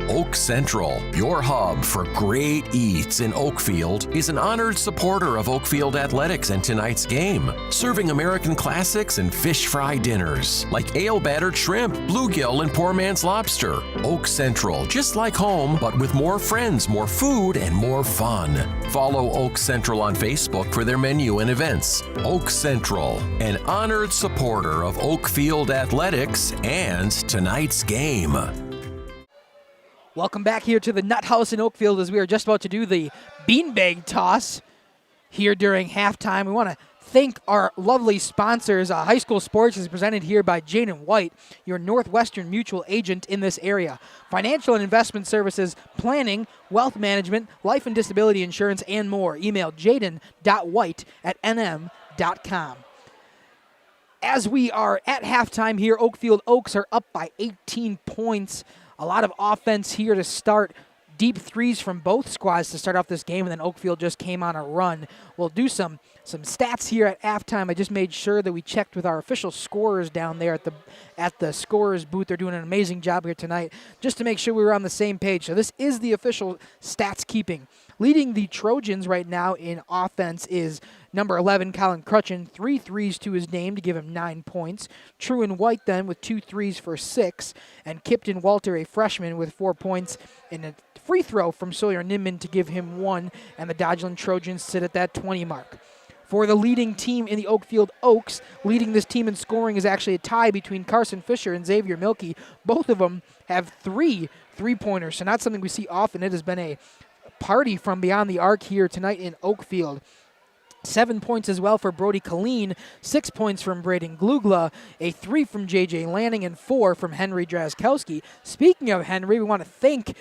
Oak Central, your hub for great eats in Oakfield, is an honored supporter of Oakfield Athletics and tonight's game, serving American classics and fish fry dinners like ale-battered shrimp, bluegill, and poor man's lobster. Oak Central, just like home, but with more friends, more food, and more fun. Follow Oak Central on Facebook for their menu and events. Oak Central, an honored supporter of Oakfield Athletics and tonight's game. Welcome back here to the Nut House in Oakfield as we are just about to do the beanbag toss here during halftime. We want to thank our lovely sponsors. High School Sports is presented here by Jaden White, your Northwestern Mutual agent in this area. Financial and investment services, planning, wealth management, life and disability insurance, and more. Email jaden.white@nm.com. As we are at halftime here, Oakfield Oaks are up by 18 points. A lot of offense here to start. Deep threes from both squads to start off this game, and then Oakfield just came on a run. We'll do some stats here at halftime. I just made sure that we checked with our official scorers down there at the scorers booth. They're doing an amazing job here tonight just to make sure we were on the same page. So this is the official stats keeping. Leading the Trojans right now in offense is number 11, Colin Crutchin, 3 threes to his name to give him 9 points. Truan White then with 2 threes for 6. And Kipton Walter, a freshman, with 4 points and a free throw from Sawyer Nimmin to give him 1. And the Dodgeland Trojans sit at that 20 mark. For the leading team in the Oakfield Oaks, leading this team in scoring is actually a tie between Carson Fisher and Xavier Milkey. Both of them have 3 3-pointers, so not something we see often. It has been a party from beyond the arc here tonight in Oakfield. 7 points as well for Brody Colleen, 6 points from Braden Glugla, a 3 from J.J. Lanning, and 4 from Henry Drazkowski. Speaking of Henry, we want to thank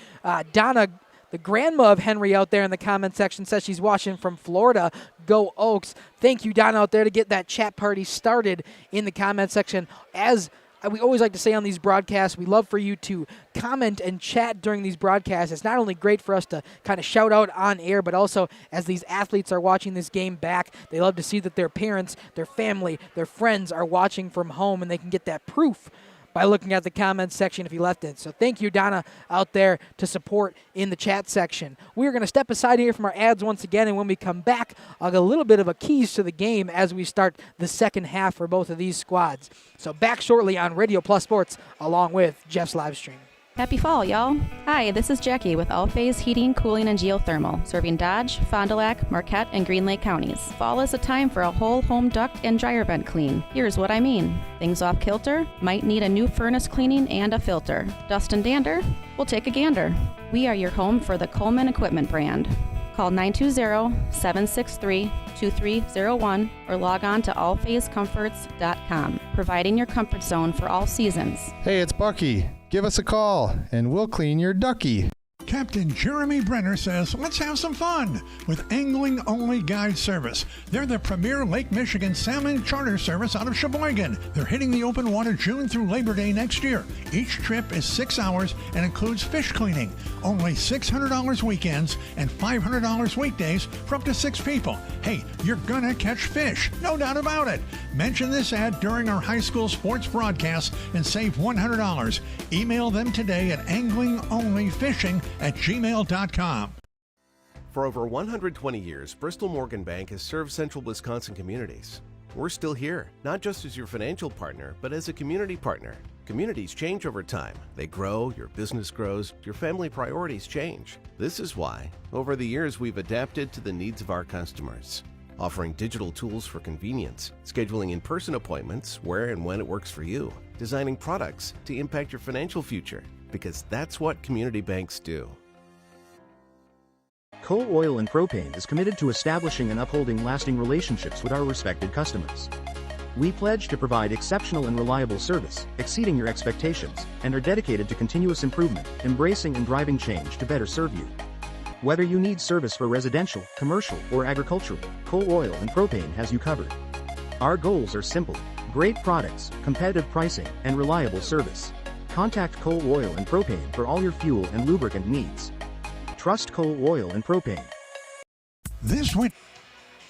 Donna, the grandma of Henry, out there in the comment section, says she's watching from Florida. Go Oaks. Thank you, Donna, out there to get that chat party started in the comment section. As we always like to say on these broadcasts, we love for you to comment and chat during these broadcasts. It's not only great for us to kind of shout out on air, but also as these athletes are watching this game back, they love to see that their parents, their family, their friends are watching from home, and they can get that proof by looking at the comments section if you left it. So thank you, Donna, out there to support in the chat section. We're going to step aside here from our ads once again, and when we come back, I'll get a little bit of a keys to the game as we start the second half for both of these squads. So back shortly on Radio Plus Sports along with Jeff's live stream. Happy fall, y'all. Hi, this is Jackie with All Phase Heating, Cooling, and Geothermal, serving Dodge, Fond du Lac, Marquette, and Green Lake counties. Fall is a time for a whole home duct and dryer vent clean. Here's what I mean. Things off kilter? Might need a new furnace cleaning and a filter. Dust and dander? We'll take a gander. We are your home for the Coleman Equipment brand. Call 920-763-2301 or log on to allphasecomforts.com, providing your comfort zone for all seasons. Hey, it's Bucky. Give us a call, and we'll clean your ducky. Captain Jeremy Brenner says, let's have some fun with Angling Only Guide Service. They're the premier Lake Michigan salmon charter service out of Sheboygan. They're hitting the open water June through Labor Day next year. Each trip is 6 hours and includes fish cleaning. Only $600 weekends and $500 weekdays for up to 6 people. Hey, you're gonna catch fish, no doubt about it. Mention this ad during our high school sports broadcast and save $100. Email them today at anglingonlyfishing@gmail.com. For over 120 years, Bristol Morgan Bank has served central Wisconsin communities. We're still here, not just as your financial partner, but as a community partner. Communities change over time. They grow, your business grows, your family priorities change. This is why, over the years, we've adapted to the needs of our customers, offering digital tools for convenience, scheduling in-person appointments where and when it works for you, designing products to impact your financial future, because that's what community banks do. Coal Oil and Propane is committed to establishing and upholding lasting relationships with our respected customers. We pledge to provide exceptional and reliable service, exceeding your expectations, and are dedicated to continuous improvement, embracing and driving change to better serve you. Whether you need service for residential, commercial, or agricultural, Coal Oil and Propane has you covered. Our goals are simple: great products, competitive pricing, and reliable service. Contact Coal Oil and Propane for all your fuel and lubricant needs. Trust Coal Oil and Propane.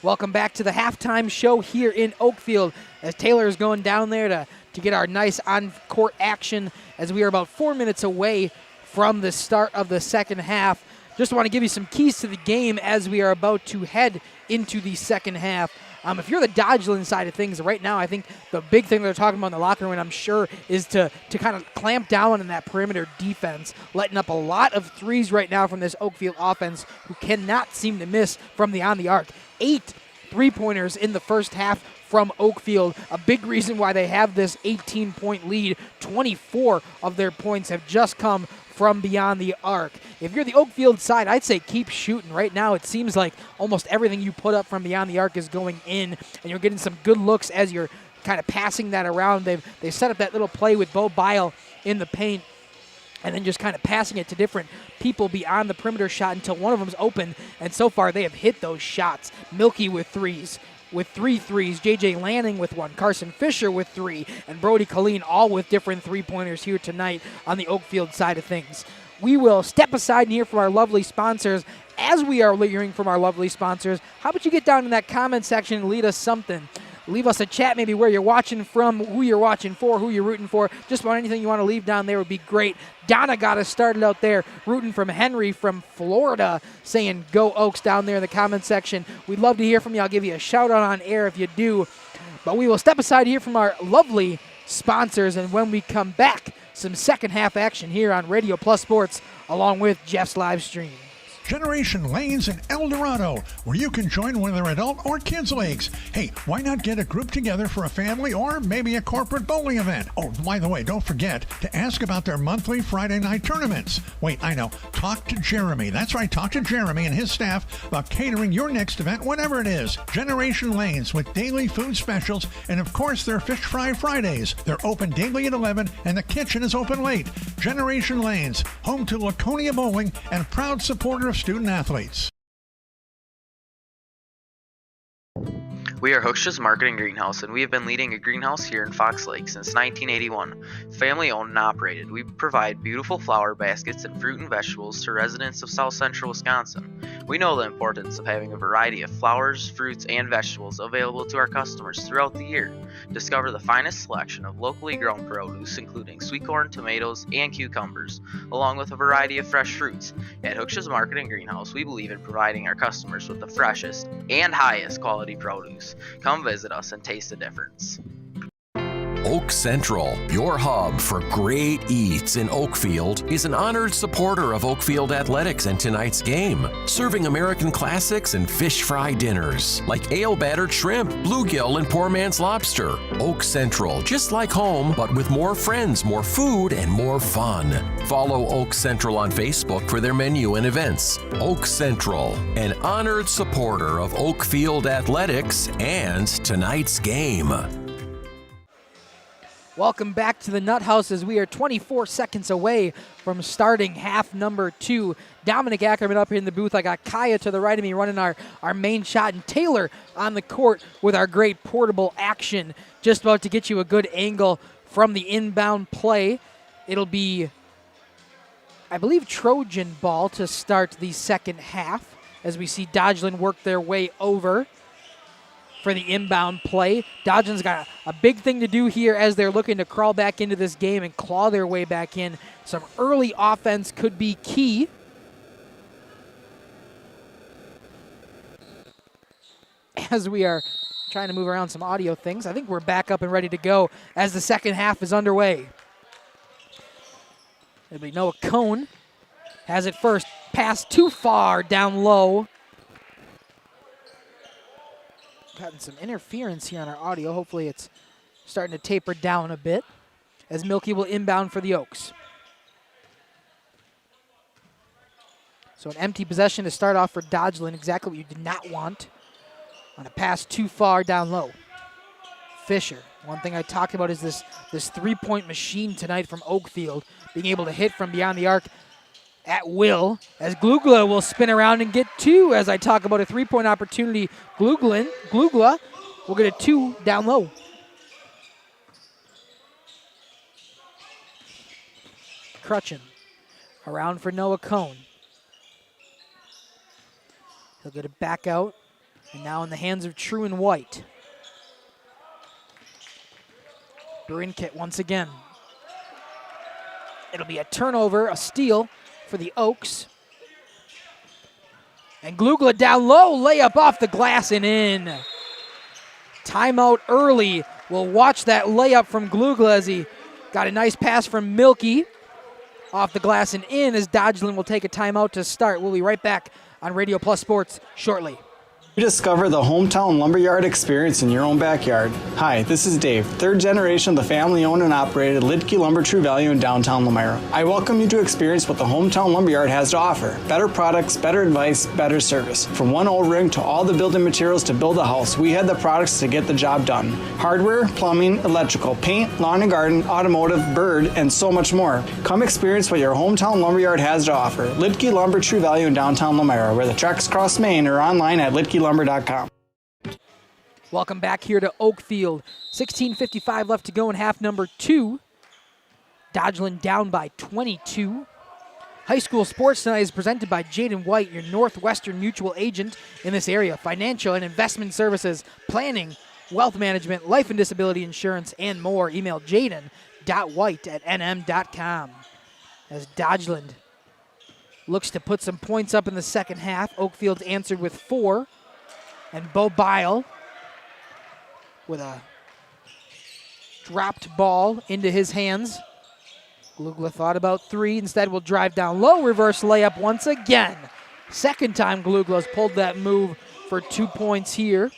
Welcome back to the halftime show here in Oakfield as Taylor is going down there to get our nice on-court action as we are about 4 minutes away from the start of the second half. Just want to give you some keys to the game as we are about to head into the second half. If you're the Dodgeland side of things right now, I think the big thing they're talking about in the locker room, and I'm sure, is to kind of clamp down on that perimeter defense, letting up a lot of threes right now from this Oakfield offense, who cannot seem to miss from beyond the arc. 8 3-pointers in the first half from Oakfield. A big reason why they have this 18-point lead. 24 of their points have just come from beyond the arc. If you're the Oakfield side, I'd say keep shooting. Right now, it seems like almost everything you put up from beyond the arc is going in, and you're getting some good looks as you're kind of passing that around. They've set up that little play with Bo Bile in the paint, and then just kind of passing it to different people beyond the perimeter shot until one of them's open, and so far they have hit those shots. Milky with 3 threes, J.J. Lanning with 1, Carson Fisher with 3, and Brody Colleen all with different 3-pointers here tonight on the Oakfield side of things. We will step aside and hear from our lovely sponsors. As we are hearing from our lovely sponsors, how about you get down in that comment section and lead us something? Leave us a chat, maybe where you're watching from, who you're watching for, who you're rooting for. Just about anything you want to leave down there would be great. Donna got us started out there, rooting from Henry from Florida, saying go Oaks down there in the comment section. We'd love to hear from you. I'll give you a shout out on air if you do. But we will step aside here from our lovely sponsors, and when we come back, some second half action here on Radio Plus Sports along with Jeff's live stream. Generation Lanes in El Dorado, where you can join one of their adult or kids' leagues. Hey, why not get a group together for a family or maybe a corporate bowling event? Oh, by the way, don't forget to ask about their monthly Friday night tournaments. Wait, I know. Talk to Jeremy. That's right, talk to Jeremy and his staff about catering your next event, whatever it is. Generation Lanes with daily food specials and, of course, their Fish Fry Fridays. They're open daily at 11 and the kitchen is open late. Generation Lanes, home to Laconia Bowling and a proud supporter of student athletes. We are Hooksha's Marketing Greenhouse, and we have been leading a greenhouse here in Fox Lake since 1981. Family owned and operated, we provide beautiful flower baskets and fruit and vegetables to residents of South Central Wisconsin. We know the importance of having a variety of flowers, fruits, and vegetables available to our customers throughout the year. Discover the finest selection of locally grown produce, including sweet corn, tomatoes, and cucumbers, along with a variety of fresh fruits. At Hooksha's Marketing Greenhouse, we believe in providing our customers with the freshest and highest quality produce. Come visit us and taste the difference. Oak Central, your hub for great eats in Oakfield, is an honored supporter of Oakfield athletics and tonight's game, serving American classics and fish fry dinners like ale-battered shrimp, bluegill, and poor man's lobster. Oak Central, just like home, but with more friends, more food, and more fun. Follow Oak Central on Facebook for their menu and events. Oak Central, an honored supporter of Oakfield athletics and tonight's game. Welcome back to the Nut House as we are 24 seconds away from starting half number 2. Dominic Ackerman up here in the booth. I got Kaya to the right of me running our main shot, and Taylor on the court with our great portable action. Just about to get you a good angle from the inbound play. It'll be, I believe, Trojan ball to start the second half as we see Dodgeland work their way over for the inbound play. Dodgeland's got a big thing to do here as they're looking to crawl back into this game and claw their way back in. Some early offense could be key. As we are trying to move around some audio things, I think we're back up and ready to go as the second half is underway. It'll be Noah Cohn. Has it first. Pass too far down low. Gotten some interference here on our audio. Hopefully it's starting to taper down a bit as Milky will inbound for the Oaks. So an empty possession to start off for Dodgeland, exactly what you did not want on a pass too far down low. Fisher, one thing I talked about is this three-point machine tonight from Oakfield, being able to hit from beyond the arc at will, as Glugla will spin around and get 2 as I talk about a three-point opportunity. Glugla will get a 2 down low. Crutchin around for Noah Cohn. He'll get it back out, and now in the hands of True and White. Brinket once again. It'll be a turnover, a steal for the Oaks. And Glugla down low, layup off the glass and in. Timeout early. We'll watch that layup from Glugla as he got a nice pass from Milky. Off the glass and in as Dodgeland will take a timeout to start. We'll be right back on Radio Plus Sports shortly. You discover the hometown lumberyard experience in your own backyard. Hi, this is Dave, third generation of the family-owned and operated Lidke Lumber True Value in downtown Elmira. I welcome you to experience what the hometown lumberyard has to offer. Better products, better advice, better service. From one O-ring to all the building materials to build a house, we had the products to get the job done. Hardware, plumbing, electrical, paint, lawn and garden, automotive, bird, and so much more. Come experience what your hometown lumberyard has to offer. Lidke Lumber True Value in downtown Elmira, where the tracks cross Main or online at lidkelumber.com. Welcome back here to Oakfield. 16:55 left to go in half number 2. Dodgeland down by 22. High school sports tonight is presented by Jaden White, your Northwestern mutual agent in this area. Financial and investment services, planning, wealth management, life and disability insurance, and more. Email jaden.white@nm.com. As Dodgeland looks to put some points up in the second half, Oakfield's answered with 4. And Bo Bile with a dropped ball into his hands. Glugla thought about 3. Instead, will drive down low. Reverse layup once again. Second time Glugla's pulled that move for 2 points here.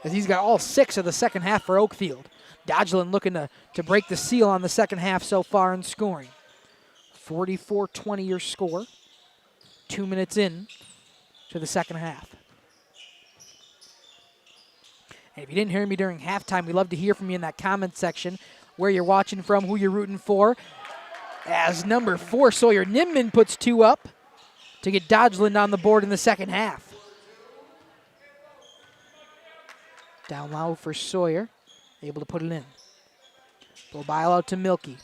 As he's got all 6 of the second half for Oakfield. Dodgeland looking to break the seal on the second half so far in scoring. 44-20 your score. 2 minutes in to the second half. And if you didn't hear me during halftime, we'd love to hear from you in that comment section, where you're watching from, who you're rooting for. As number 4, Sawyer Nimman puts 2 up to get Dodgeland on the board in the second half. Down low for Sawyer, able to put it in. Bobile out to Milky.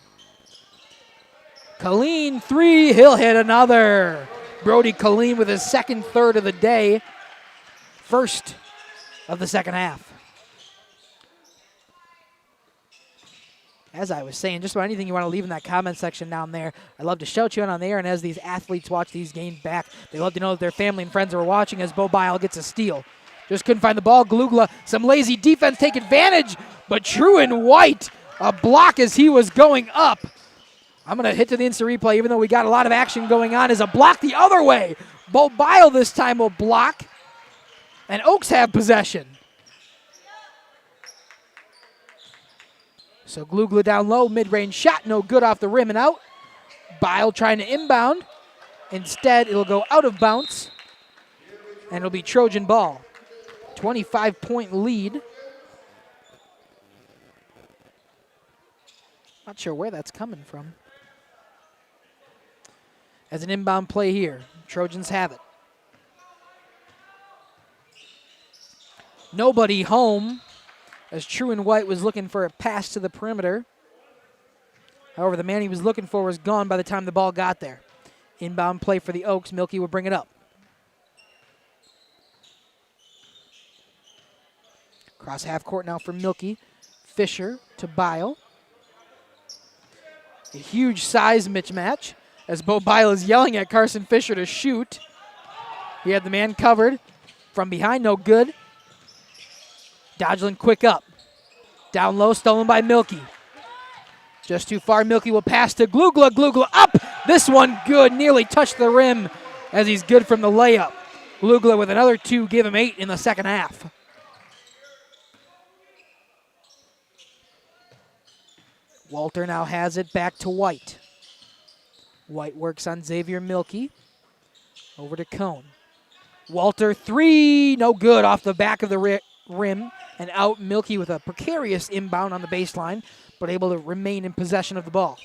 Colleen, 3, he'll hit another. Brody Colleen with his second third of the day. First of the second half. As I was saying, just about anything you want to leave in that comment section down there, I'd love to shout you out on there. And as these athletes watch these games back, they love to know that their family and friends are watching as Bo Bile gets a steal. Just couldn't find the ball. Glugla, some lazy defense, take advantage. But Truin White, a block as he was going up. I'm going to hit to the instant replay, even though we got a lot of action going on, is a block the other way. Bo Bile this time will block, and Oaks have possession. So Glugla down low, mid-range shot, no good off the rim and out. Bile trying to inbound. Instead, it'll go out of bounds, and it'll be Trojan ball. 25-point lead. Not sure where that's coming from. As an inbound play here, Trojans have it. Nobody home as Truin White was looking for a pass to the perimeter. However, the man he was looking for was gone by the time the ball got there. Inbound play for the Oaks. Milky will bring it up. Cross half court now for Milky. Fisher to Bile. A huge size mismatch as Bo Bile is yelling at Carson Fisher to shoot. He had the man covered. From behind, no good. Dodgeland quick up. Down low, stolen by Milky. Just too far, Milky will pass to Glugla. Glugla up! This one good, nearly touched the rim as he's good from the layup. Glugla with another 2, give him 8 in the second half. Walter now has it back to White. White works on Xavier Milky. Over to Cone. Walter, 3, no good off the back of the rim and out. Milky with a precarious inbound on the baseline, but able to remain in possession of the ball.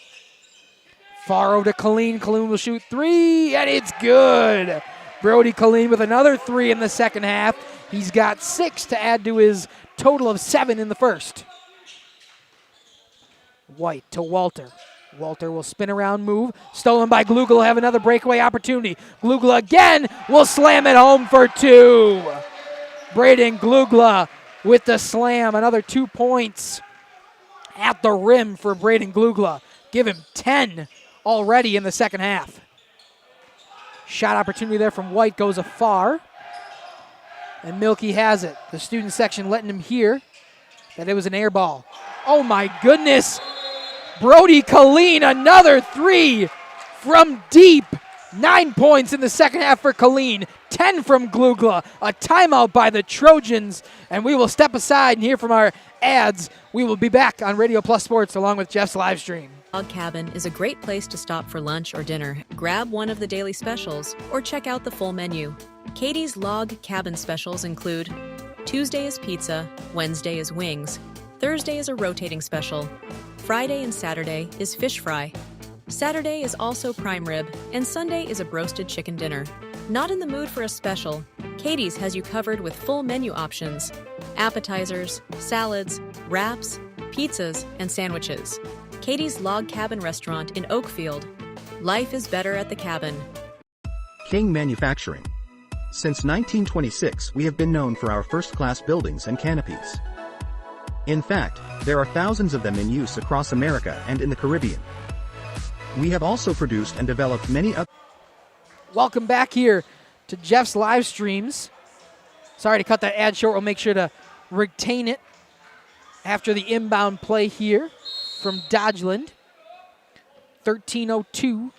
Far over to Colleen. Colleen will shoot 3, and it's good. Brody Colleen with another 3 in the second half. He's got 6 to add to his total of 7 in the first. White to Walter. Walter will spin around move. Stolen by Glugla. Will have another breakaway opportunity. Glugla again will slam it home for 2. Braden Glugla with the slam. Another 2 points at the rim for Braden Glugla. give him 10 already in the second half. Shot opportunity there from White goes afar. And Milky has it. The student section letting him hear that it was an air ball. Oh my goodness. Brody Colleen, another three from deep. 9 points in the second half for Colleen. 10 from Glugla. A timeout by the Trojans. And we will step aside and hear from our ads. We will be back on Radio Plus Sports along with Jeff's live stream. Log Cabin is a great place to stop for lunch or dinner. Grab one of the daily specials or check out the full menu. Katie's Log Cabin specials include Tuesday is pizza, Wednesday is wings, Thursday is a rotating special, Friday and Saturday is fish fry, Saturday is also prime rib, and Sunday is a broasted chicken dinner. Not in the mood for a special? Katie's has you covered with full menu options, appetizers, salads, wraps, pizzas, and sandwiches. Katie's Log Cabin Restaurant in Oakfield. Life is better at the cabin. King Manufacturing. Since 1926, we have been known for our first-class buildings and canopies. In fact, there are thousands of them in use across America and in the Caribbean. We have also produced and developed many other... Welcome back here to Jeff's live streams. Sorry to cut that ad short. We'll make sure to retain it after the inbound play here from Dodgeland. 13:02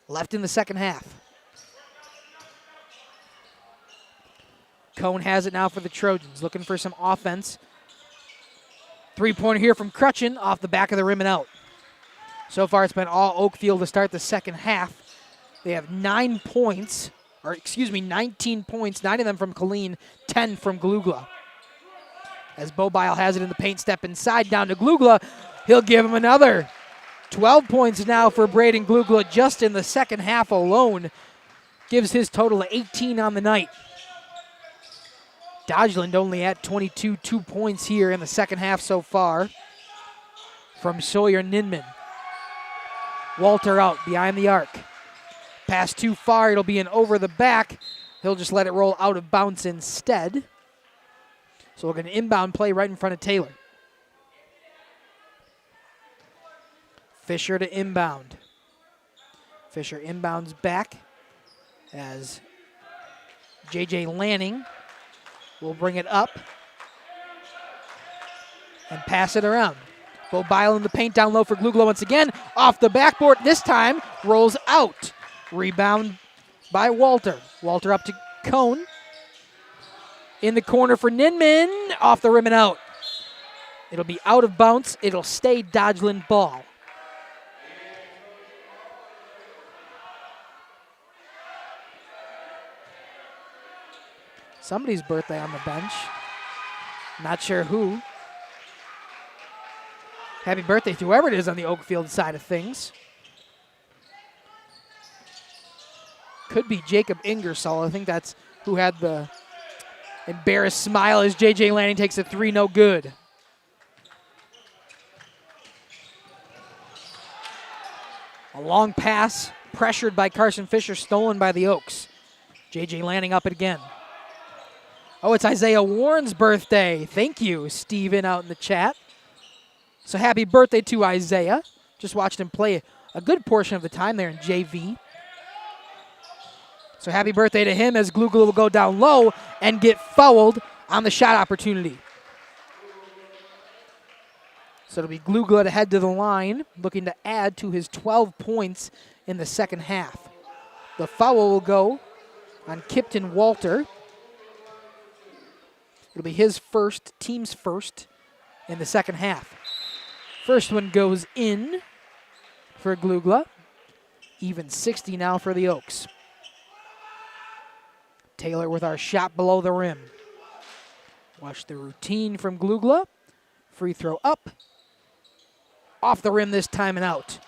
left in the second half. Cone has it now for the Trojans, looking for some offense. Three-pointer here from Crutchin off the back of the rim and out. So far, it's been all Oakfield to start the second half. They have 19 points, 9 of them from Colleen, 10 from Glugla. As Bobile has it in the paint, step inside, down to Glugla. He'll give him another. 12 points now for Braden Glugla just in the second half alone. Gives his total of 18 on the night. Dodgeland only at 2 points here in the second half so far from Sawyer Ninman. Walter out behind the arc. Pass too far, it'll be an over the back. He'll just let it roll out of bounds instead. So we're going to inbound play right in front of Taylor. Fisher to inbound. Fisher inbounds back as J.J. Lanning will bring it up and pass it around. Bobile in the paint down low for Glugla once again. Off the backboard, this time rolls out. Rebound by Walter. Walter up to Cone. In the corner for Ninman. Off the rim and out. It'll be out of bounds. It'll stay Dodgeland ball. Somebody's birthday on the bench. Not sure who. Happy birthday to whoever it is on the Oakfield side of things. Could be Jacob Ingersoll. I think that's who had the embarrassed smile as J.J. Lanning takes a three, no good. A long pass, pressured by Carson Fisher, stolen by the Oaks. J.J. Lanning up it again. Oh, it's Isaiah Warren's birthday. Thank you, Steven, out in the chat. So happy birthday to Isaiah. Just watched him play a good portion of the time there in JV. So happy birthday to him as Glugla will go down low and get fouled on the shot opportunity. So it'll be Glugla to head to the line, looking to add to his 12 points in the second half. The foul will go on Kipton Walter. It'll be his first, team's first in the second half. First one goes in for Glugla. Even 60 now for the Oaks. Taylor with our shot below the rim. Watch the routine from Glugla. Free throw up. Off the rim this time and out.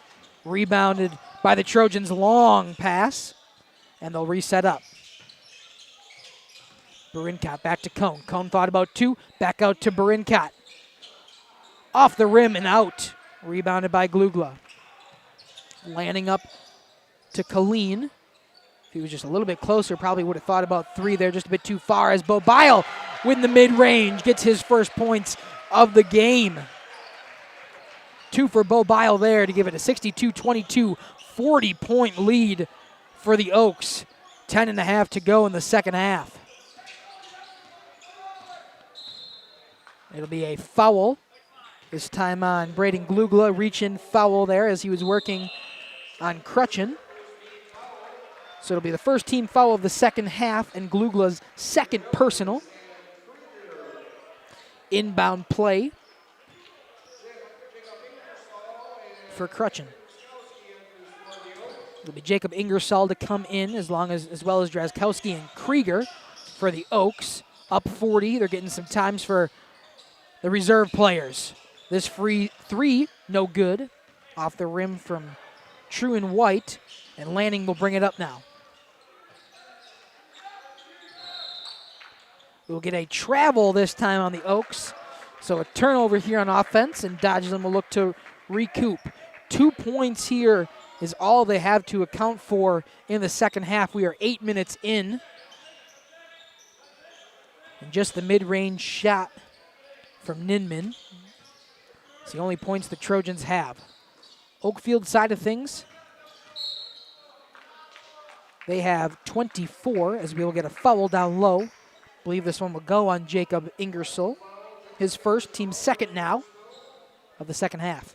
Rebounded by the Trojans' long pass. And they'll reset up. Barincott back to Cone. Cone thought about two. Back out to Barincott. Off the rim and out. Rebounded by Glugla. Landing up to Colleen. If he was just a little bit closer, probably would have thought about three there, just a bit too far as Bobile with the mid-range gets his first points of the game. two for Bo Bile there to give it a 62-22, 40-point lead for the Oaks. 10.5 to go in the second half. It'll be a foul. This time on Braden Glugla, reach-in foul there as he was working on Crutchin. So it'll be the first team foul of the second half and Glugla's second personal. Inbound play for Crutchin. It'll be Jacob Ingersoll to come in as well as Drazkowski and Krieger for the Oaks. Up 40, they're getting some times for the reserve players. This free three, no good. Off the rim from True and White, and Lanning will bring it up now. We'll get a travel this time on the Oaks. So a turnover here on offense, and Dodgeland will look to recoup. 2 points here is all they have to account for in the second half. We are 8 minutes in. And just the mid-range shot from Ninman. It's the only points the Trojans have. Oakfield side of things, they have 24 as we will get a foul down low. I believe this one will go on Jacob Ingersoll. His first, team's second now of the second half.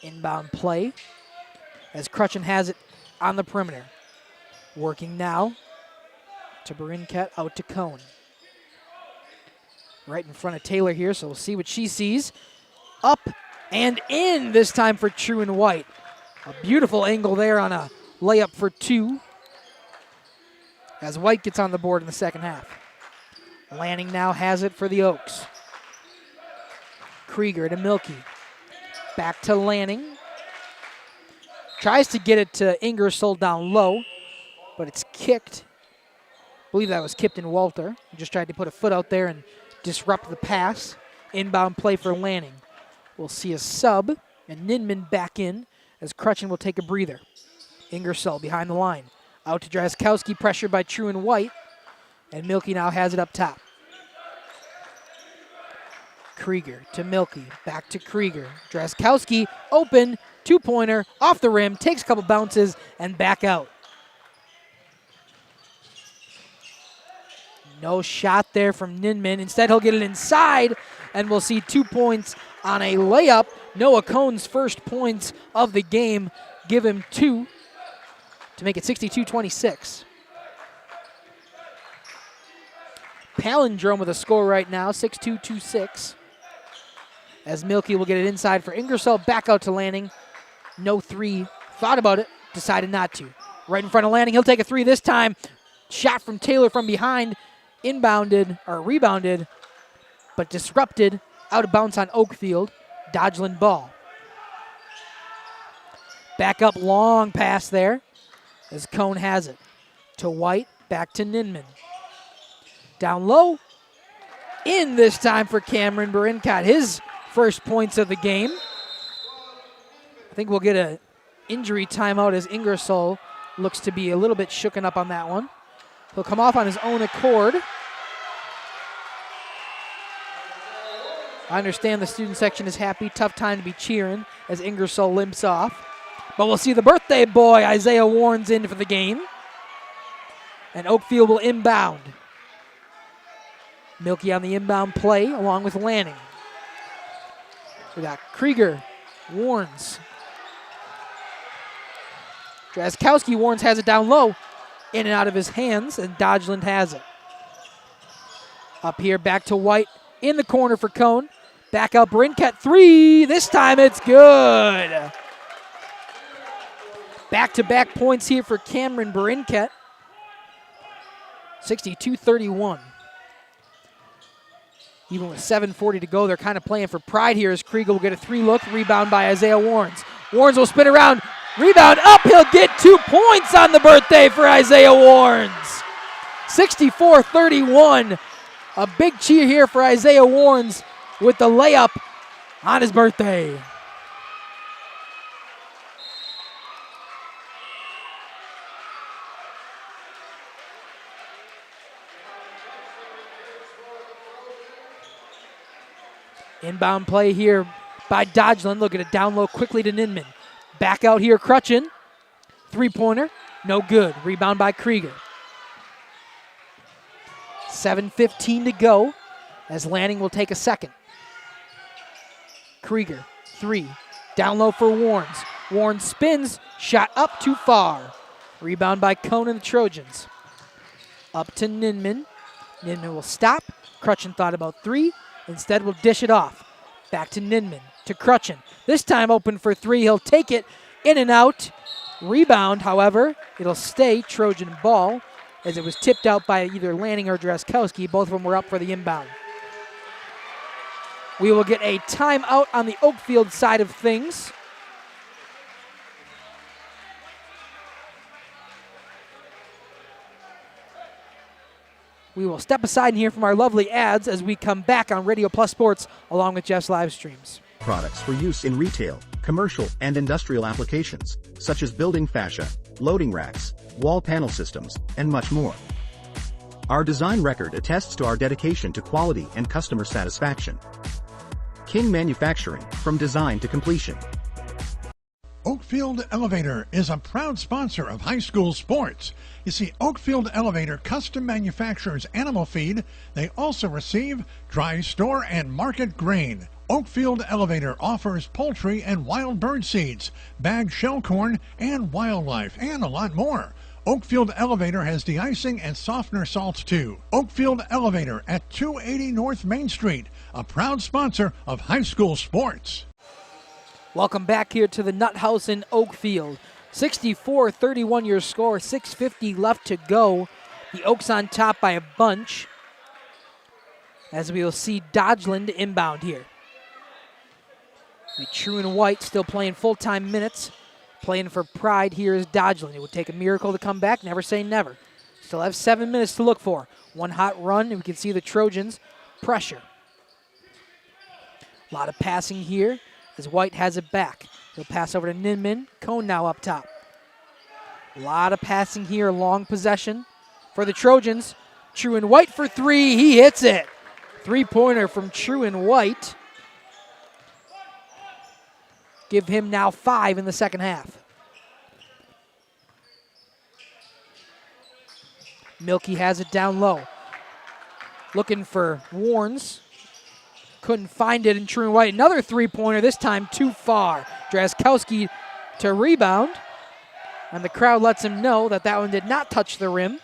Inbound play as Crutchin has it on the perimeter. Working now to Barinket, out to Cohn. Right in front of Taylor here, so we'll see what she sees. Up and in this time for True and White. A beautiful angle there on a layup for two as White gets on the board in the second half. Lanning now has it for the Oaks. Krieger to Milky. Back to Lanning. Tries to get it to Ingersoll down low, but it's kicked. I believe that was Kipton Walter. He just tried to put a foot out there and disrupt the pass. Inbound play for Lanning. We'll see a sub, and Ninman back in as Crutchin will take a breather. Ingersoll behind the line. Out to Drazkowski, pressured by True and White, and Milky now has it up top. Krieger to Milky, back to Krieger. Drazkowski, open, two-pointer, off the rim, takes a couple bounces, and back out. No shot there from Ninman. Instead, he'll get it inside, and we'll see 2 points on a layup. Noah Cohn's first points of the game. Give him 2 to make it 62-26. Palindrome with a score right now, 6-2-2-6. As Milky will get it inside for Ingersoll, back out to Lanning. No three, thought about it, decided not to. Right in front of Lanning, he'll take a three this time. Shot from Taylor from behind, rebounded, but disrupted, out of bounds on Oakfield. Dodgeland ball. Back up, long pass there as Cohn has it. To White, back to Ninman. Down low, in this time for Cameron Barinkat. His first points of the game. I think we'll get an injury timeout as Ingersoll looks to be a little bit shooken up on that one. He'll come off on his own accord. I understand the student section is happy. Tough time to be cheering as Ingersoll limps off. But we'll see the birthday boy, Isaiah Warren's in for the game. And Oakfield will inbound. Milky on the inbound play along with Lanning. We got Krieger, Warnes. Drazkowski, Warnes has it down low. In and out of his hands, and Dodgeland has it. Up here, back to White in the corner for Cohn. Back out, Barinket, three. This time it's good. Back-to-back points here for Cameron Barinket. 62-31. Even with 7:40 to go, they're kind of playing for pride here as Krieger will get a three-look. Rebound by Isaiah Warnes. Warnes will spin around. Rebound up. He'll get 2 points on the birthday for Isaiah Warnes. 64-31. A big cheer here for Isaiah Warnes with the layup on his birthday. Inbound play here by Dodgeland. Look at it down low quickly to Ninman. Back out here, Crutchin. Three-pointer, no good. Rebound by Krieger. 7:15 to go as Lanning will take a second. Krieger, three. Down low for Warnes. Warren spins, shot up too far. Rebound by Cone and the Trojans. Up to Ninman. Ninman will stop. Crutchin thought about three. Instead will dish it off. Back to Ninman, to Crutchin. This time open for three. He'll take it in and out. Rebound, however, it'll stay Trojan ball as it was tipped out by either Lanning or Drazkowski. Both of them were up for the inbound. We will get a timeout on the Oakfield side of things. We will step aside and hear from our lovely ads as we come back on Radio Plus Sports along with Jeff's live streams. Products for use in retail, commercial, and industrial applications, such as building fascia, loading racks, wall panel systems, and much more. Our design record attests to our dedication to quality and customer satisfaction. King Manufacturing, from design to completion. Oakfield Elevator is a proud sponsor of high school sports. You see, Oakfield Elevator custom manufactures animal feed. They also receive dry store and market grain. Oakfield Elevator offers poultry and wild bird seeds, bagged shell corn, and wildlife, and a lot more. Oakfield Elevator has de-icing and softener salts too. Oakfield Elevator at 280 North Main Street, a proud sponsor of high school sports. Welcome back here to the Nut House in Oakfield. 64-31 your score, 6:50 left to go. The Oaks on top by a bunch as we will see Dodgeland inbound here. The True and White still playing full-time minutes. Playing for pride here is Dodgeland. It would take a miracle to come back. Never say never. Still have 7 minutes to look for. One hot run, and we can see the Trojans pressure. A lot of passing here as White has it back. He'll pass over to Ninman. Cone now up top. A lot of passing here, long possession for the Trojans. True and White for three. He hits it. Three-pointer from True and White. Give him now 5 in the second half. Milky has it down low. Looking for Warnes. Couldn't find it in True and White. Another three-pointer, this time too far. Drazkowski to rebound. And the crowd lets him know that that one did not touch the rim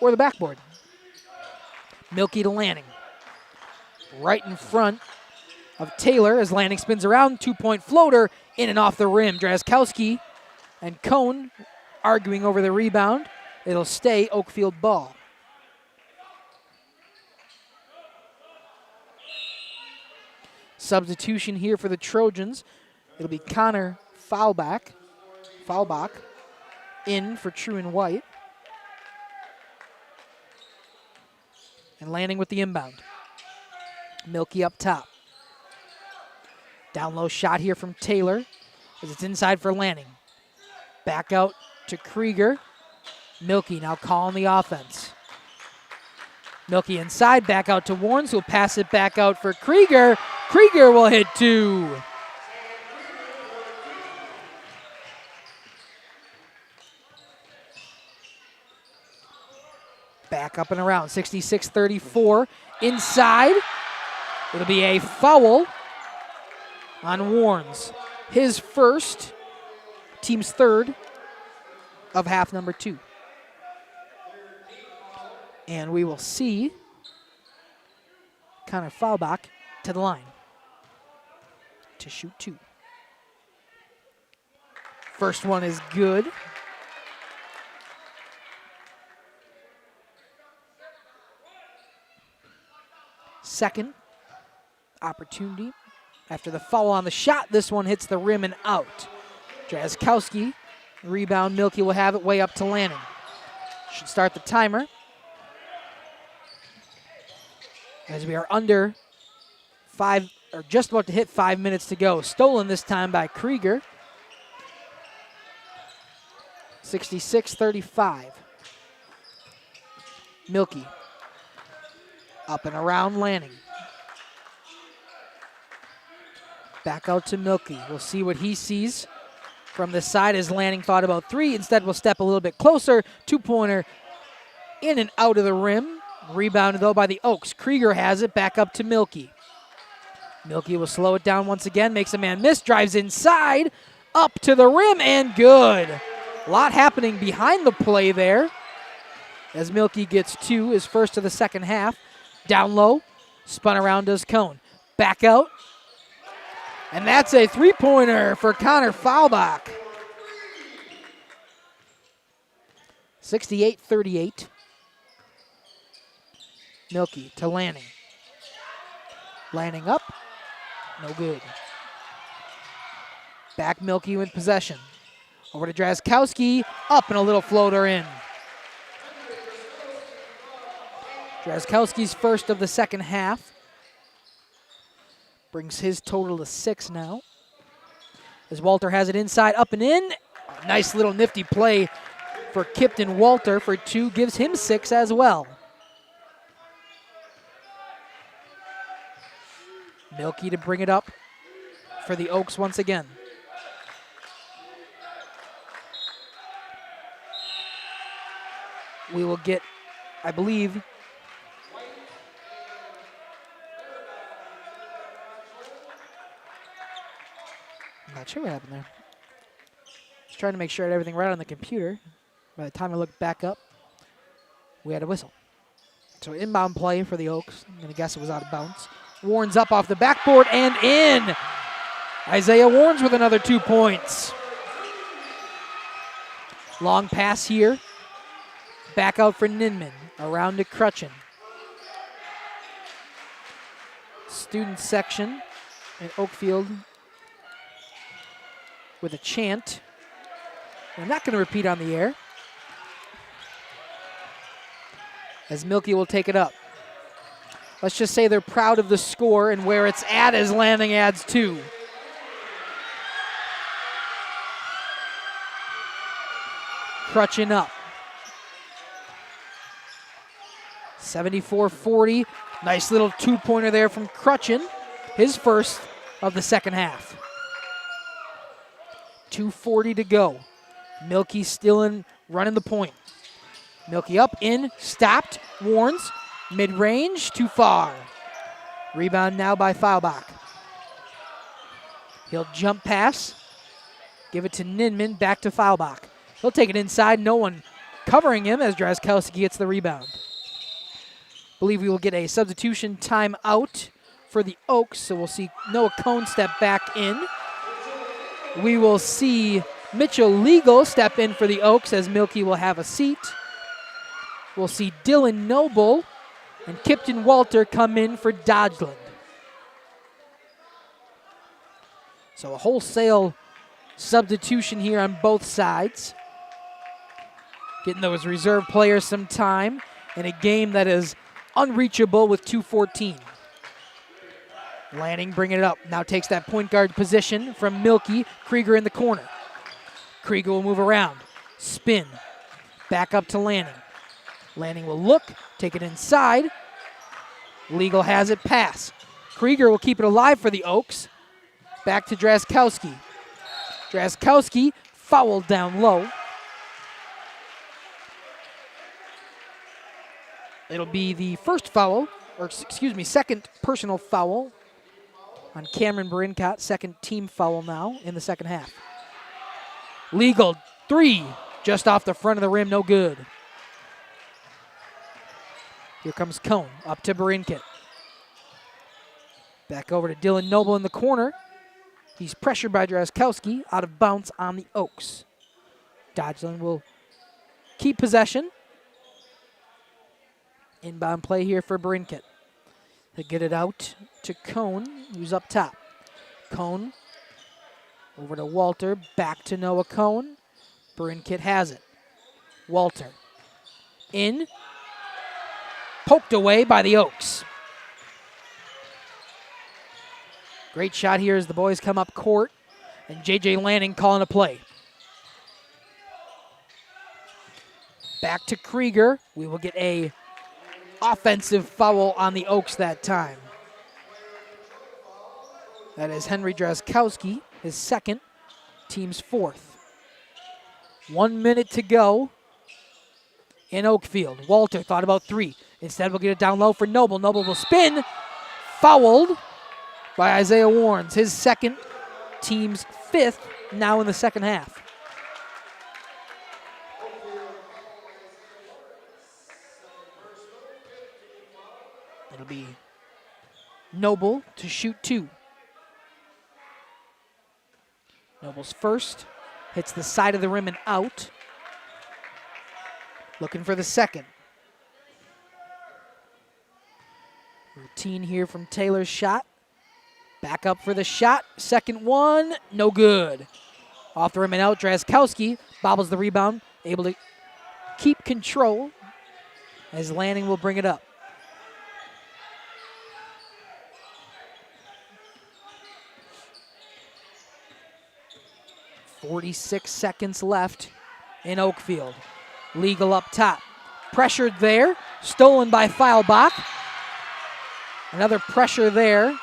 or the backboard. Milky to Lanning. Right in front of Taylor as Lanning spins around. 2-point floater in and off the rim. Drazkowski and Cone arguing over the rebound. It'll stay Oakfield ball. Substitution here for the Trojans. It'll be Connor Foulbach in for True and White. And Lanning with the inbound. Milky up top. Down low shot here from Taylor as it's inside for Lanning. Back out to Krieger. Milky now calling the offense. Milky inside, back out to Warnes, who'll pass it back out for Krieger. Krieger will hit two. Back up and around, 66-34. Inside, it'll be a foul on Warnes. His first, team's third of half number 2. And we will see Connor Foulbach to the line to shoot 2. First one is good. Second opportunity. After the foul on the shot, this one hits the rim and out. Drazkowski, rebound, Milky will have it way up to Lanning. Should start the timer. As we are under 5, or just about to hit 5 minutes to go. Stolen this time by Krieger. 66-35. Milky up and around Lanning. Back out to Milky. We'll see what he sees from this side as Lanning thought about 3. Instead, we'll step a little bit closer. 2-pointer in and out of the rim. Rebounded, though, by the Oaks. Krieger has it. Back up to Milky. Milky will slow it down once again. Makes a man miss. Drives inside. Up to the rim and good. A lot happening behind the play there as Milky gets 2, his first of the second half. Down low. Spun around does Cone. Back out. And that's a 3-pointer for Connor Faulbach. 68-38. Milky to Lanning. Lanning up. No good. Back Milky with possession. Over to Drazkowski. Up and a little floater in. Drazkowski's first of the second half. Brings his total to 6 now. As Walter has it inside, up and in. Nice little nifty play for Kipton Walter for 2. Gives him 6 as well. Milky to bring it up for the Oaks once again. We will get, I believe, I'm not sure what happened there. Just trying to make sure I had everything right on the computer. By the time I looked back up, we had a whistle. So inbound play for the Oaks. I'm going to guess it was out of bounds. Warren's up off the backboard and in. Isaiah Warren's with another 2 points. Long pass here. Back out for Ninman. Around to Crutchin. Student section in Oakfield with a chant. I'm not going to repeat on the air. As Milky will take it up. Let's just say they're proud of the score and where it's at as Lanning adds 2. Crutchin up. 74-40. Nice little 2-pointer there from Crutchin. His first of the second half. 2:40 to go. Milky still in, running the point. Milky up, in, stopped. Warns. Mid-range, too far. Rebound now by Faulbach. He'll jump pass. Give it to Ninman, back to Faulbach. He'll take it inside, no one covering him as Drazkowski gets the rebound. Believe we will get a substitution timeout for the Oaks, so we'll see Noah Cone step back in. We will see Mitchell Legal step in for the Oaks as Milky will have a seat. We'll see Dylan Noble and Kipton Walter come in for Dodgeland. So a wholesale substitution here on both sides. Getting those reserve players some time in a game that is unreachable with 2:14. Lanning bringing it up. Now takes that point guard position from Milky. Krieger in the corner. Krieger will move around. Spin. Back up to Lanning. Lanning will look. Take it inside. Legal has it. Pass. Krieger will keep it alive for the Oaks. Back to Drazkowski. Drazkowski fouled down low. It'll be the first foul, or excuse me, second personal foul on Cameron Brincott. Second team foul now in the second half. Legal 3, just off the front of the rim, no good. Here comes Cone, up to Brincott. Back over to Dylan Noble in the corner. He's pressured by Drazkowski, out of bounds on the Oaks. Dodgeland will keep possession. Inbound play here for Brincott. They get it out to Cone, who's up top. Cone over to Walter, back to Noah Cone. Brincott has it. Walter in, poked away by the Oaks. Great shot here as the boys come up court, and J.J. Lanning calling a play. Back to Krieger. We will get a offensive foul on the Oaks that time. That is Henry Drazkowski, his second, team's fourth. 1 minute to go in Oakfield. Walter thought about three. Instead, we'll get it down low for Noble. Noble will spin. Fouled by Isaiah Warrens, his second, team's fifth, now in the second half. It'll be Noble to shoot two. Noble's first, hits the side of the rim and out. Looking for the second. Routine here from Taylor's shot. Back up for the shot. Second one, no good. Off the rim and out, Drazkowski bobbles the rebound, able to keep control as Lanning will bring it up. .46 seconds left in Oakfield. Legal up top. Pressured there. Stolen by Feilbach. Another pressure there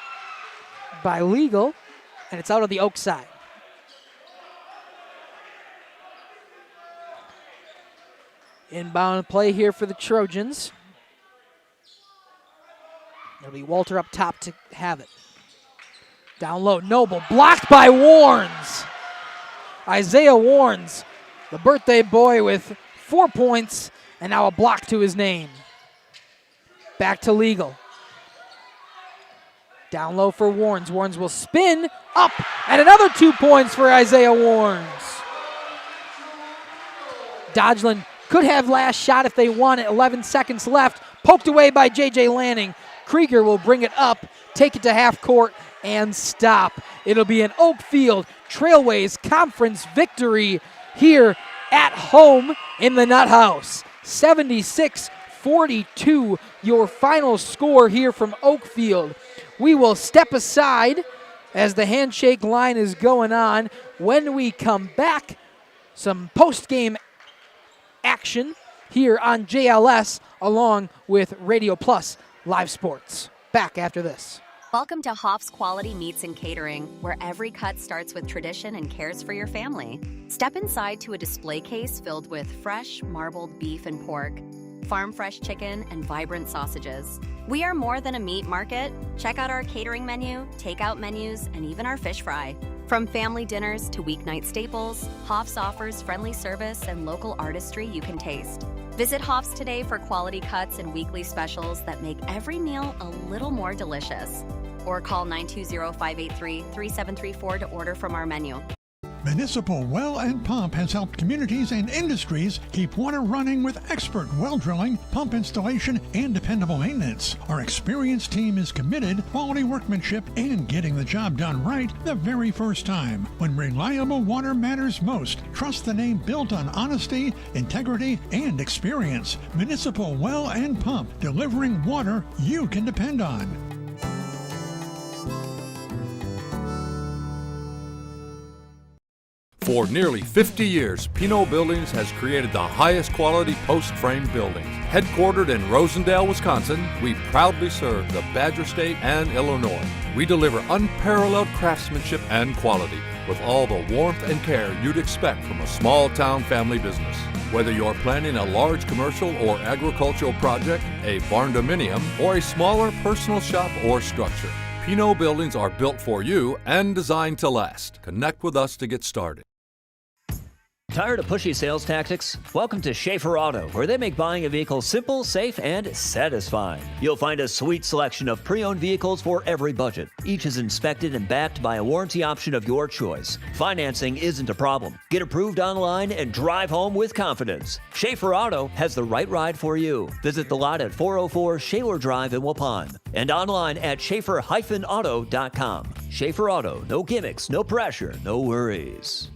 by Legal. And it's out of the Oak side. Inbound play here for the Trojans. It'll be Walter up top to have it. Down low, Noble. Blocked by Warrens. Isaiah Warrens, the birthday boy with 4 points, and now a block to his name. Back to Legal. Down low for Warrens. Warrens will spin up, and another 2 points for Isaiah Warrens. Dodgeland could have last shot if they want it. 11 seconds left. Poked away by J.J. Lanning. Krieger will bring it up, take it to half court, and stop. It'll be an Oakfield Trailways Conference victory here at home in the Nut House. 76-42, your final score here from Oakfield. We will step aside as the handshake line is going on. When we come back, some post-game action here on JLS along with Radio Plus Live Sports. Back after this. Welcome to Hoff's Quality Meats and Catering, where every cut starts with tradition and cares for your family. Step inside to a display case filled with fresh, marbled beef and pork, farm fresh chicken, and vibrant sausages. We are more than a meat market. Check out our catering menu, takeout menus, and even our fish fry. From family dinners to weeknight staples, Hoff's offers friendly service and local artistry you can taste. Visit Hoff's today for quality cuts and weekly specials that make every meal a little more delicious. Or call 920-583-3734 to order from our menu. Municipal Well and Pump has helped communities and industries keep water running with expert well drilling, pump installation, and dependable maintenance. Our experienced team is committed, quality workmanship, and getting the job done right the very first time. When reliable water matters most, trust the name built on honesty, integrity, and experience. Municipal Well and Pump, delivering water you can depend on. For nearly 50 years, Pinot Buildings has created the highest quality post-frame buildings. Headquartered in Rosendale, Wisconsin, we proudly serve the Badger State and Illinois. We deliver unparalleled craftsmanship and quality with all the warmth and care you'd expect from a small-town family business. Whether you're planning a large commercial or agricultural project, a barn-dominium, or a smaller personal shop or structure, Pinot Buildings are built for you and designed to last. Connect with us to get started. Tired of pushy sales tactics? Welcome to Schaefer Auto, where they make buying a vehicle simple, safe, and satisfying. You'll find a sweet selection of pre-owned vehicles for every budget. Each is inspected and backed by a warranty option of your choice. Financing isn't a problem. Get approved online and drive home with confidence. Schaefer Auto has the right ride for you. Visit the lot at 404 Shaler Drive in Waupun and online at schaefer-auto.com. Schaefer Auto, no gimmicks, no pressure, no worries.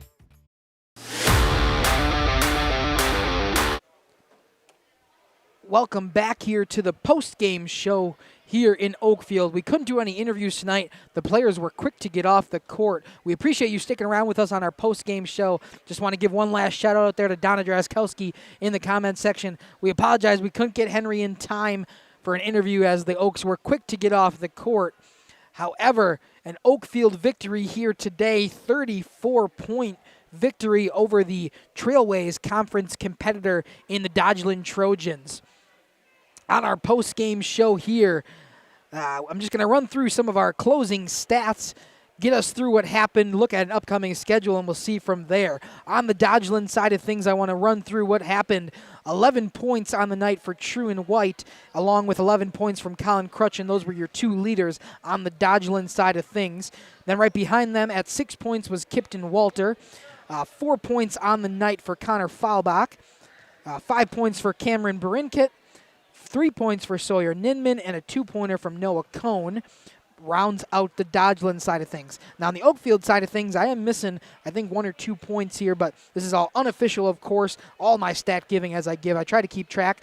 Welcome back here to the post-game show here in Oakfield. We couldn't do any interviews tonight. The players were quick to get off the court. We appreciate you sticking around with us on our post-game show. Just want to give one last shout-out out there to Donna Drazkowski in the comment section. We apologize we couldn't get Henry in time for an interview as the Oaks were quick to get off the court. However, an Oakfield victory here today, 34-point victory over the Trailways Conference competitor in the Dodgeland Trojans. On our post-game show here, I'm just going to run through some of our closing stats, get us through what happened, look at an upcoming schedule, and we'll see from there. On the Dodgeland side of things, I want to run through what happened. 11 points on the night for True and White, along with 11 points from Colin Crutch, and those were your two leaders on the Dodgeland side of things. Then right behind them at 6 points was Kipton Walter. 4 points on the night for Connor Faulbach. 5 points for Cameron Berinkit. 3 points for Sawyer Ninman, and a 2-pointer from Noah Cohn rounds out the Dodgeland side of things. Now, on the Oakfield side of things, I am missing, I think, 1 or 2 points here, but this is all unofficial, of course. All my stat giving as I give. I try to keep track,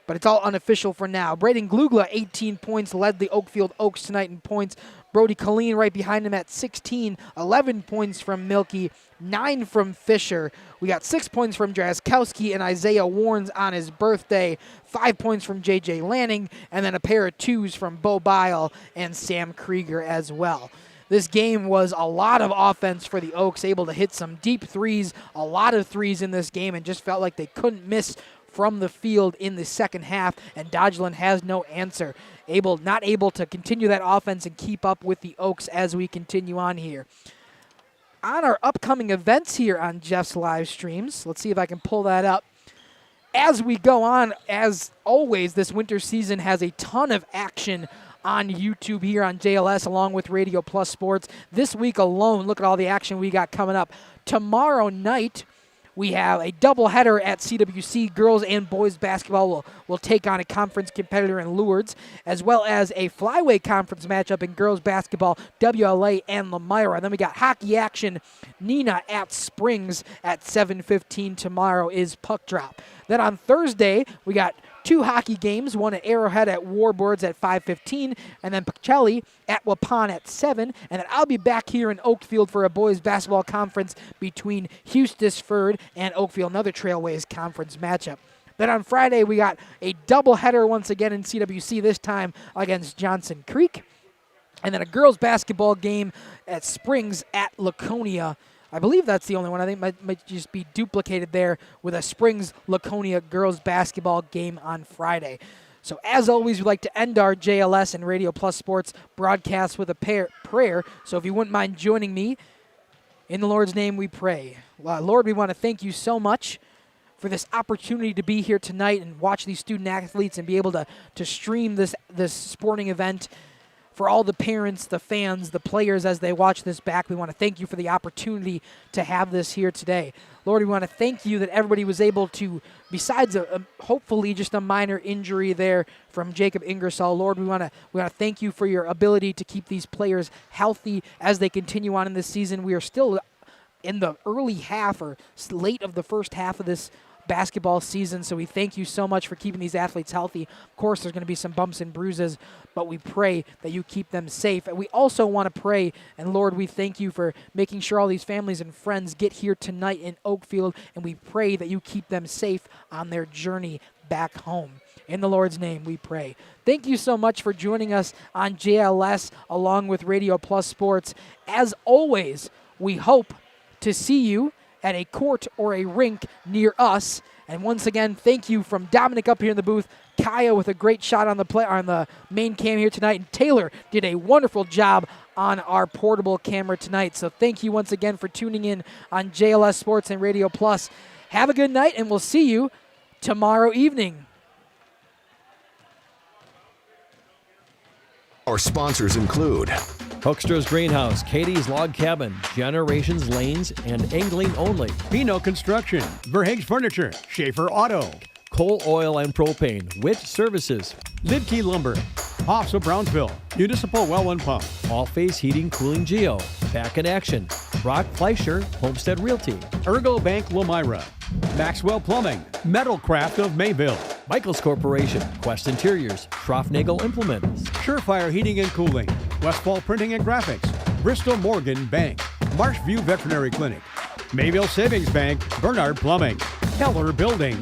but it's all unofficial for now. Braden Glugla, 18 points, led the Oakfield Oaks tonight in points. Brody Colleen right behind him at 16, 11 points from Milky, 9 from Fisher. We got 6 points from Drazkowski and Isaiah Warnes on his birthday, 5 points from J.J. Lanning, and then a pair of 2s from Bo Bile and Sam Krieger as well. This game was a lot of offense for the Oaks, able to hit some deep threes, a lot of threes in this game, and just felt like they couldn't miss from the field in the second half, and Dodgeland has no answer. Not able to continue that offense and keep up with the Oaks as we continue on here. On our upcoming events here on Jeff's live streams, let's see if I can pull that up. As we go on, as always, this winter season has a ton of action on YouTube here on JLS along with Radio Plus Sports. This week alone, look at all the action we got coming up. Tomorrow night, we have a doubleheader at CWC. Girls and boys basketball will take on a conference competitor in Lourdes, as well as a flyweight conference matchup in girls basketball, WLA and Lamira. Then we got hockey action. Nina at Springs at 7:15 tomorrow is puck drop. Then on Thursday, we got 2 hockey games, one at Arrowhead at Warbirds at 5:15, and then Pacelli at Waupun at 7. And then I'll be back here in Oakfield for a boys basketball conference between Eustisford and Oakfield, another Trailways conference matchup. Then on Friday, we got a doubleheader once again in CWC, this time against Johnson Creek. And then a girls basketball game at Springs at Laconia. I believe that's the only one. I think might just be duplicated there with a Springs-Laconia girls basketball game on Friday. So as always, we'd like to end our JLS and Radio Plus Sports broadcast with a prayer. So if you wouldn't mind joining me, in the Lord's name we pray. Lord, we want to thank you so much for this opportunity to be here tonight and watch these student athletes and be able to stream this sporting event. For all the parents, the fans, the players as they watch this back, we want to thank you for the opportunity to have this here today. Lord, we want to thank you that everybody was able to, besides hopefully just a minor injury there from Jacob Ingersoll, Lord, we want to thank you for your ability to keep these players healthy as they continue on in this season. We are still in the early half or late of the first half of this basketball season, so we thank you so much for keeping these athletes healthy. Of course, there's going to be some bumps and bruises, but we pray that you keep them safe. And we also want to pray, and Lord, we thank you for making sure all these families and friends get here tonight in Oakfield, and we pray that you keep them safe on their journey back home. In the Lord's name we pray. Thank you so much for joining us on JLS along with Radio Plus Sports. As always, we hope to see you at a court or a rink near us. And once again, thank you from Dominic up here in the booth, Kaya with a great shot on the main cam here tonight, and Taylor did a wonderful job on our portable camera tonight. So thank you once again for tuning in on JLS Sports and Radio Plus. Have a good night, and we'll see you tomorrow evening. Our sponsors include Hoekstra's Greenhouse, Katie's Log Cabin, Generations Lanes, and Angling Only. Pino Construction, Verhaeg's Furniture, Schaefer Auto, Coal Oil and Propane, Witt Services, Lidkey Lumber, Hoffs of Brownsville, Municipal Well and Pump, All Phase Heating, Cooling Geo, Back in Action, Brock Fleischer, Homestead Realty, Ergo Bank Lomira, Maxwell Plumbing, Metalcraft of Mayville, Michaels Corporation, Quest Interiors, Schroffnagel Implements, Surefire Heating and Cooling, Westfall Printing and Graphics, Bristol Morgan Bank, Marshview Veterinary Clinic, Mayville Savings Bank, Bernard Plumbing, Keller Building,